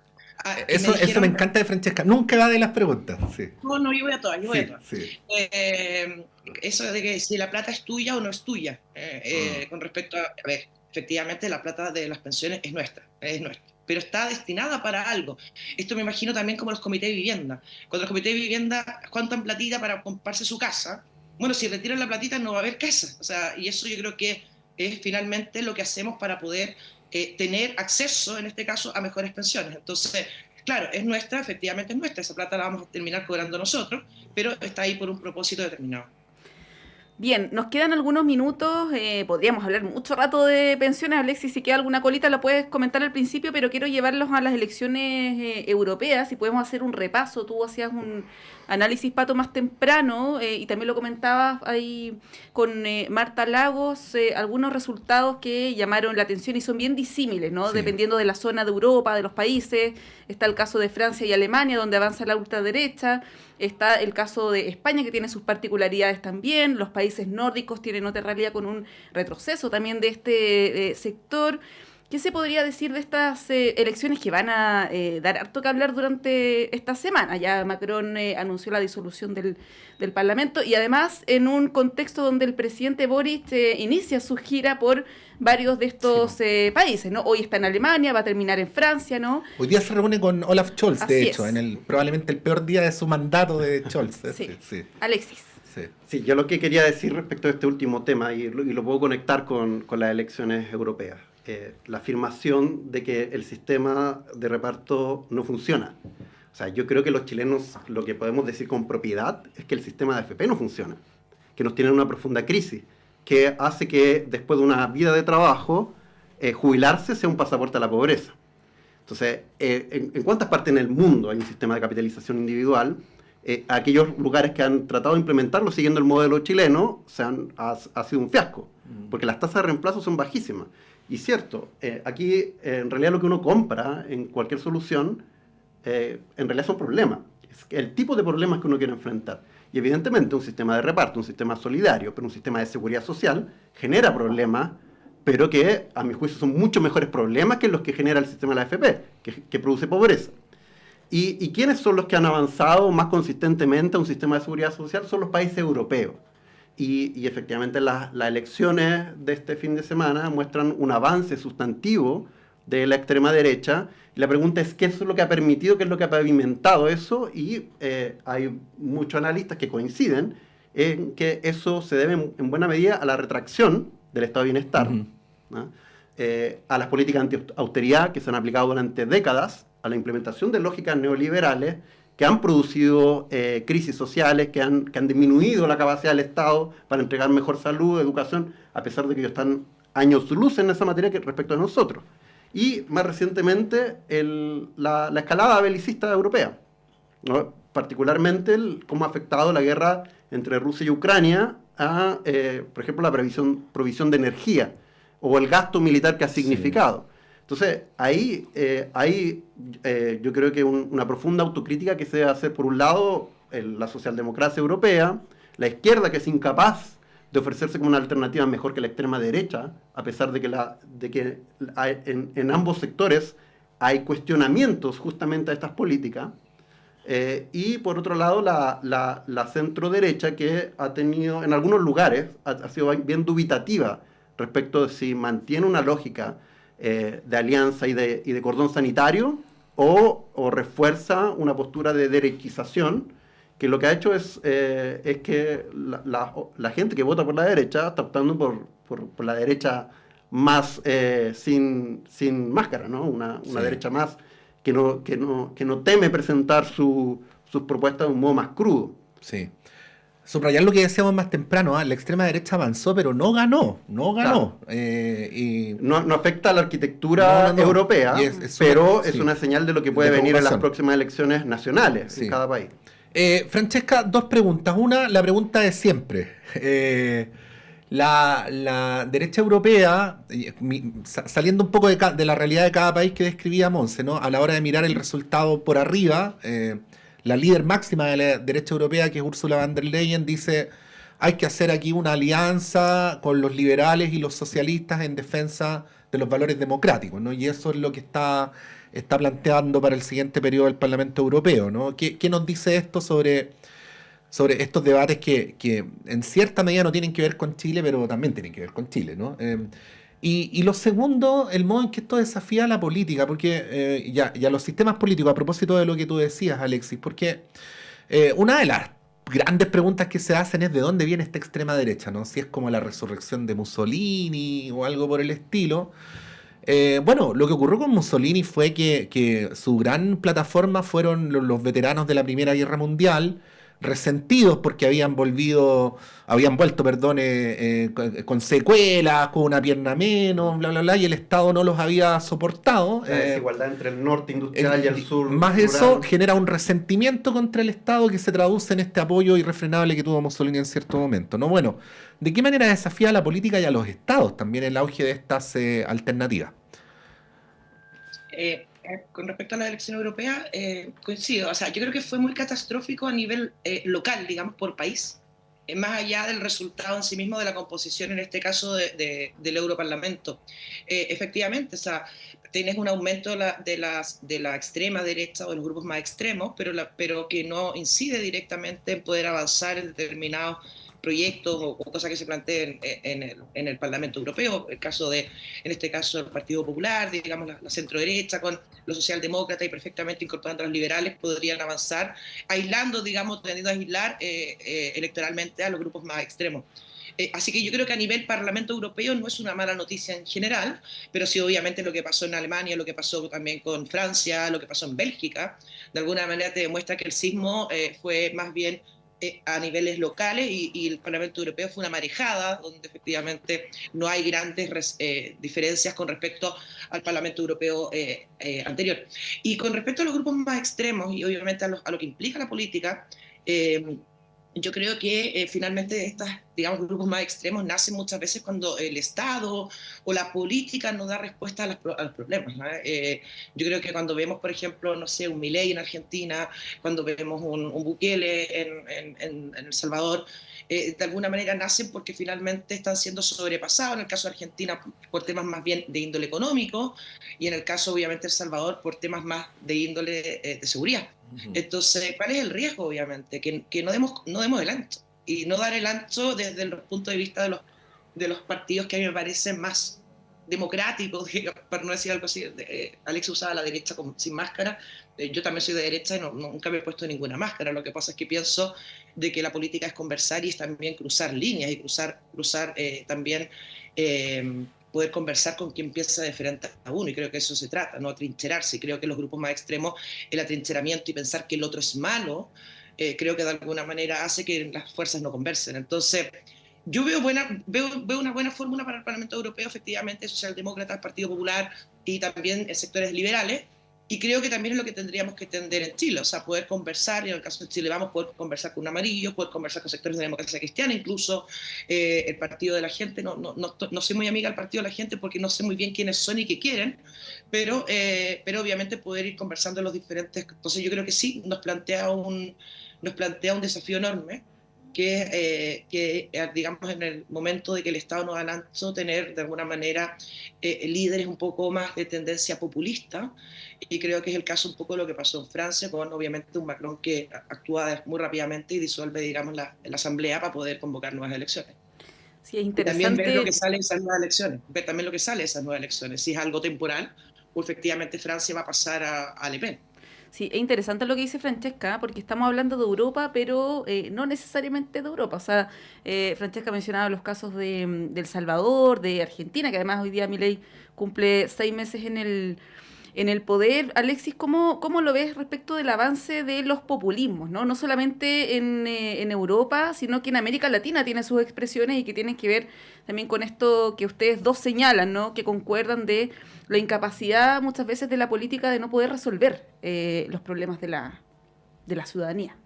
Eso me encanta de Francesca, nunca va de las preguntas. Sí. No, yo voy a todas. Sí. Eso de que si la plata es tuya o no es tuya, con respecto a ver, efectivamente la plata de las pensiones es nuestra, pero está destinada para algo. Esto me imagino también como los comités de vivienda. Cuando los comités de vivienda cuentan platita para comprarse su casa, bueno, si retiran la platita no va a haber casa. O sea, y eso yo creo que es finalmente lo que hacemos para poder tener acceso, en este caso, a mejores pensiones. Entonces, claro, es nuestra, efectivamente es nuestra. Esa plata la vamos a terminar cobrando nosotros, pero está ahí por un propósito determinado. Bien, nos quedan algunos minutos, podríamos hablar mucho rato de pensiones. Alexis, si queda alguna colita la puedes comentar al principio, pero quiero llevarlos a las elecciones europeas y podemos hacer un repaso. Tú hacías un análisis, Pato, más temprano y también lo comentabas ahí con Marta Lagos, algunos resultados que llamaron la atención y son bien disímiles, ¿no? Sí. Dependiendo de la zona de Europa, de los países. Está el caso de Francia y Alemania, donde avanza la ultraderecha. Está el caso de España, que tiene sus particularidades también. Los países nórdicos tienen otra realidad con un retroceso también de este sector. ¿Qué se podría decir de estas elecciones que van a dar harto que hablar durante esta semana? Ya Macron anunció la disolución del Parlamento y además en un contexto donde el presidente Boric inicia su gira por varios de estos países, ¿no? Hoy está en Alemania, va a terminar en Francia, ¿no? Hoy día se reúne con Olaf Scholz, Así de hecho, es. probablemente el peor día de su mandato de Scholz. Sí. Alexis. Sí, yo lo que quería decir respecto a este último tema, y lo puedo conectar con las elecciones europeas, la afirmación de que el sistema de reparto no funciona. O sea, yo creo que los chilenos lo que podemos decir con propiedad es que el sistema de AFP no funciona, que nos tiene en una profunda crisis, que hace que después de una vida de trabajo, jubilarse sea un pasaporte a la pobreza. Entonces, ¿en cuántas partes en el mundo hay un sistema de capitalización individual? Aquellos lugares que han tratado de implementarlo siguiendo el modelo chileno ha sido un fiasco, porque las tasas de reemplazo son bajísimas. Y cierto, aquí en realidad lo que uno compra en cualquier solución, en realidad son problemas. Es el tipo de problemas que uno quiere enfrentar. Y evidentemente un sistema de reparto, un sistema solidario, pero un sistema de seguridad social genera problemas, pero que a mi juicio son mucho mejores problemas que los que genera el sistema de la AFP, que produce pobreza. ¿Y quiénes son los que han avanzado más consistentemente a un sistema de seguridad social? Son los países europeos. Y efectivamente las elecciones de este fin de semana muestran un avance sustantivo de la extrema derecha. Y la pregunta es, ¿qué es lo que ha permitido, qué es lo que ha pavimentado eso? Y hay muchos analistas que coinciden en que eso se debe en buena medida a la retracción del estado de bienestar, ¿no? A las políticas anti-austeridad que se han aplicado durante décadas, a la implementación de lógicas neoliberales que han producido crisis sociales, que han disminuido la capacidad del Estado para entregar mejor salud, educación, a pesar de que ellos están años luz en esa materia respecto a nosotros. Y más recientemente la escalada belicista europea, ¿no? Particularmente cómo ha afectado la guerra entre Rusia y Ucrania a, por ejemplo, la provisión de energía o el gasto militar que ha significado. Entonces, ahí yo creo que una profunda autocrítica que se debe hacer, por un lado, la socialdemocracia europea, la izquierda, que es incapaz de ofrecerse como una alternativa mejor que la extrema derecha, a pesar de que en ambos sectores hay cuestionamientos justamente a estas políticas, y por otro lado, la centro derecha, que ha tenido, en algunos lugares, ha sido bien dubitativa respecto de si mantiene una lógica de alianza y de cordón sanitario, o refuerza una postura de derechización, que lo que ha hecho es que la gente que vota por la derecha está optando por la derecha más sin máscara, ¿no? Una derecha más que no teme presentar sus propuestas de un modo más crudo. Sí. Subrayar lo que decíamos más temprano, la extrema derecha avanzó, pero no ganó. Claro. No afecta a la arquitectura europea, pero es una señal de lo que puede venir en las próximas elecciones nacionales en cada país. Francesca, dos preguntas. Una, la pregunta de siempre. La derecha europea, saliendo un poco de la realidad de cada país que describía Monse, ¿no? A la hora de mirar el resultado por arriba, la líder máxima de la derecha europea, que es Ursula von der Leyen, dice: hay que hacer aquí una alianza con los liberales y los socialistas en defensa de los valores democráticos, ¿no? Y eso es lo que está planteando para el siguiente periodo del Parlamento Europeo, ¿no? ¿Qué nos dice esto sobre estos debates que en cierta medida no tienen que ver con Chile, pero también tienen que ver con Chile, ¿no? Y lo segundo, el modo en que esto desafía a la política, porque y a los sistemas políticos, a propósito de lo que tú decías, Alexis, porque una de las grandes preguntas que se hacen es de dónde viene esta extrema derecha, ¿no? Si es como la resurrección de Mussolini o algo por el estilo. Bueno, lo que ocurrió con Mussolini fue que su gran plataforma fueron los veteranos de la Primera Guerra Mundial, resentidos porque habían vuelto, con secuelas, con una pierna menos, bla, bla, bla, y el Estado no los había soportado. La desigualdad entre el norte industrial y el sur más rural. Eso genera un resentimiento contra el Estado que se traduce en este apoyo irrefrenable que tuvo Mussolini en cierto momento, ¿no? Bueno, ¿de qué manera desafía a la política y a los Estados también el auge de estas alternativas? Con respecto a la elección europea, coincido. O sea, yo creo que fue muy catastrófico a nivel local, digamos, por país, más allá del resultado en sí mismo de la composición, en este caso del Europarlamento. Efectivamente, o sea, tienes un aumento de la extrema derecha o de los grupos más extremos, pero que no incide directamente en poder avanzar en determinados proyectos o cosas que se planteen en el Parlamento Europeo. En este caso, el Partido Popular, digamos, la centro-derecha con los socialdemócratas y perfectamente incorporando a los liberales podrían avanzar, aislando, digamos, tendiendo a aislar electoralmente a los grupos más extremos. Así que yo creo que a nivel Parlamento Europeo no es una mala noticia en general, pero sí obviamente lo que pasó en Alemania, lo que pasó también con Francia, lo que pasó en Bélgica, de alguna manera te demuestra que el sismo fue más bien a niveles locales y el Parlamento Europeo fue una marejada donde efectivamente no hay grandes diferencias con respecto al Parlamento Europeo anterior. Y con respecto a los grupos más extremos y obviamente a lo que implica la política, yo creo que finalmente estos, digamos, grupos más extremos nacen muchas veces cuando el Estado o la política no da respuesta a los problemas, ¿no? Yo creo que cuando vemos, por ejemplo, no sé, un Milei en Argentina, cuando vemos un Bukele en El Salvador, de alguna manera nacen porque finalmente están siendo sobrepasados, en el caso de Argentina por temas más bien de índole económico y en el caso obviamente de El Salvador por temas más de índole de seguridad. Entonces, ¿cuál es el riesgo? Obviamente, que no demos el ancho, y no dar el ancho desde el punto de vista de los partidos que a mí me parecen más democráticos, para no decir algo así. Alex usaba la derecha sin máscara, yo también soy de derecha y nunca me he puesto ninguna máscara. Lo que pasa es que pienso de que la política es conversar y es también cruzar líneas y cruzar también poder conversar con quien piensa diferente a uno, y creo que eso se trata, no atrincherarse. Y creo que los grupos más extremos, el atrincheramiento y pensar que el otro es malo, creo que de alguna manera hace que las fuerzas no conversen. Entonces, yo veo una buena fórmula para el Parlamento Europeo, efectivamente, socialdemócratas, Partido Popular y también sectores liberales, y creo que también es lo que tendríamos que tender en Chile, o sea, poder conversar, y en el caso de Chile vamos a poder conversar con un amarillo, poder conversar con sectores de la democracia cristiana, incluso el Partido de la Gente. No soy muy amiga del Partido de la Gente porque no sé muy bien quiénes son y qué quieren, pero obviamente poder ir conversando en los diferentes. Entonces yo creo que sí, nos plantea un desafío enorme, que digamos, en el momento de que el Estado no da el ancho, tener de alguna manera líderes un poco más de tendencia populista, y creo que es el caso un poco de lo que pasó en Francia, con obviamente un Macron que actúa muy rápidamente y disuelve, digamos, la asamblea para poder convocar nuevas elecciones. Sí, es interesante. Y también ver lo que sale de esas nuevas elecciones, si es algo temporal o efectivamente Francia va a pasar a Le Pen. Sí, es interesante lo que dice Francesca, porque estamos hablando de Europa, pero no necesariamente de Europa. O sea, Francesca mencionaba los casos de El Salvador, de Argentina, que además hoy día Milei cumple 6 meses en el poder. Alexis, ¿cómo lo ves respecto del avance de los populismos, ¿no? No solamente en Europa, sino que en América Latina tiene sus expresiones y que tienen que ver también con esto que ustedes dos señalan, ¿no? Que concuerdan de la incapacidad muchas veces de la política de no poder resolver los problemas de la ciudadanía.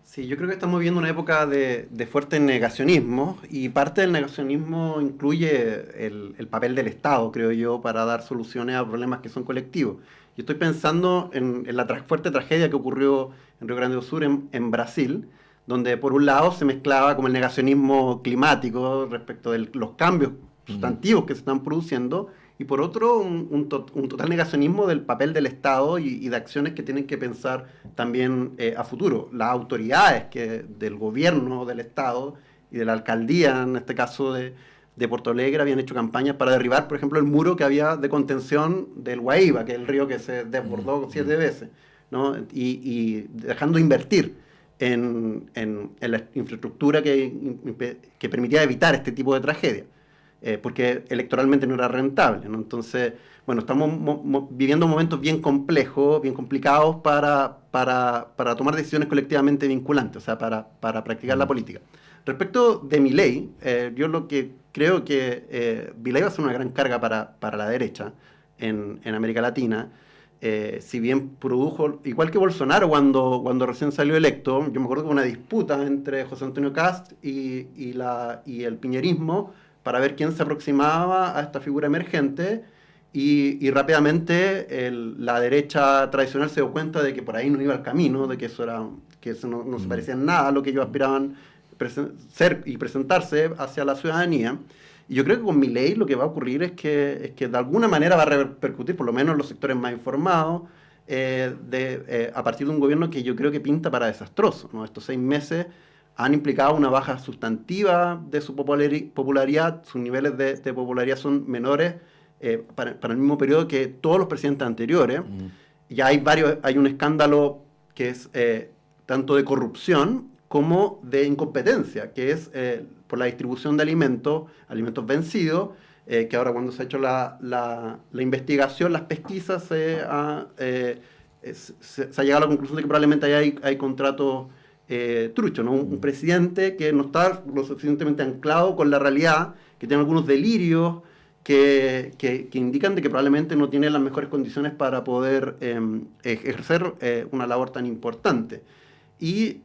Sí, yo creo que estamos viviendo una época de fuerte negacionismo, y parte del negacionismo incluye el papel del Estado, creo yo, para dar soluciones a problemas que son colectivos. Yo estoy pensando en la fuerte tragedia que ocurrió en Río Grande do Sur, en Brasil, donde por un lado se mezclaba como el negacionismo climático respecto de los cambios sustantivos que se están produciendo, y por otro un total negacionismo del papel del Estado y de acciones que tienen que pensar también a futuro. Las autoridades del gobierno, del Estado y de la alcaldía, en este caso de Porto Alegre, habían hecho campañas para derribar, por ejemplo, el muro que había de contención del Guaíba, que es el río que se desbordó 7 veces, ¿no? Y dejando de invertir en la infraestructura que permitía evitar este tipo de tragedia. Porque electoralmente no era rentable, ¿no? Entonces, bueno, estamos viviendo momentos bien complejos, bien complicados para tomar decisiones colectivamente vinculantes, o sea, para practicar la política. Respecto de Milei, yo lo que creo que Milei va a ser una gran carga para la derecha en América Latina. Si bien produjo, igual que Bolsonaro cuando recién salió electo, yo me acuerdo que hubo una disputa entre José Antonio Kast y el piñerismo para ver quién se aproximaba a esta figura emergente, y rápidamente la derecha tradicional se dio cuenta de que por ahí no iba el camino, de que eso no se parecía en nada a lo que ellos aspiraban ser y presentarse hacia la ciudadanía. Y yo creo que con Milei lo que va a ocurrir es que de alguna manera va a repercutir, por lo menos en los sectores más informados, a partir de un gobierno que yo creo que pinta para desastroso, ¿no? Estos 6 meses han implicado una baja sustantiva de su popularidad, sus niveles de popularidad son menores para el mismo periodo que todos los presidentes anteriores. Ya hay un escándalo que es tanto de corrupción como de incompetencia, que es por la distribución de alimentos vencidos, que ahora cuando se ha hecho la investigación, las pesquisas, se ha llegado a la conclusión de que probablemente hay contratos truchos, ¿no? Un presidente que no está lo suficientemente anclado con la realidad, que tiene algunos delirios que indican de que probablemente no tiene las mejores condiciones para poder ejercer una labor tan importante. Y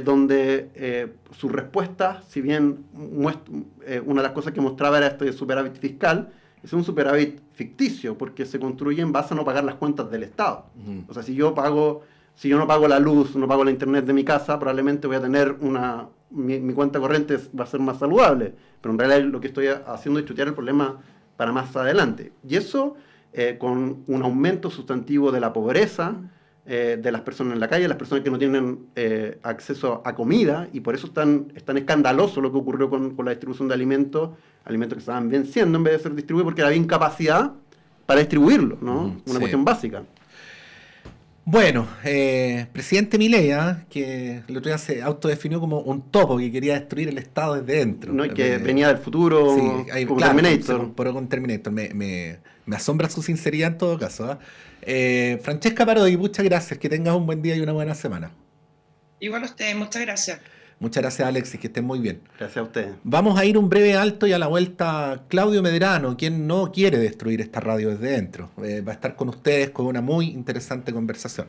donde sus respuestas, si bien una de las cosas que mostraba era este superávit fiscal, es un superávit ficticio, porque se construye en base a no pagar las cuentas del Estado. O sea, si yo no pago la luz, no pago la internet de mi casa, probablemente voy a tener mi cuenta corriente va a ser más saludable, pero en realidad lo que estoy haciendo es chutear el problema para más adelante. Y eso, con un aumento sustantivo de la pobreza, de las personas en la calle, las personas que no tienen acceso a comida, y por eso es tan escandaloso lo que ocurrió con la distribución de alimentos que estaban venciendo en vez de ser distribuidos, porque había incapacidad para distribuirlo, ¿no? Una cuestión básica. Bueno, presidente Milei, que el otro día se autodefinió como un topo que quería destruir el Estado desde dentro. No, y que venía del futuro, como Terminator. Pero con Terminator. Me asombra su sinceridad en todo caso. Francesca Parodi, muchas gracias. Que tengas un buen día y una buena semana. Igual a ustedes, muchas gracias. Muchas gracias, Alexis, que estén muy bien. Gracias a ustedes. Vamos a ir un breve alto y a la vuelta Claudio Medrano, quien no quiere destruir esta radio desde dentro. Va a estar con ustedes con una muy interesante conversación.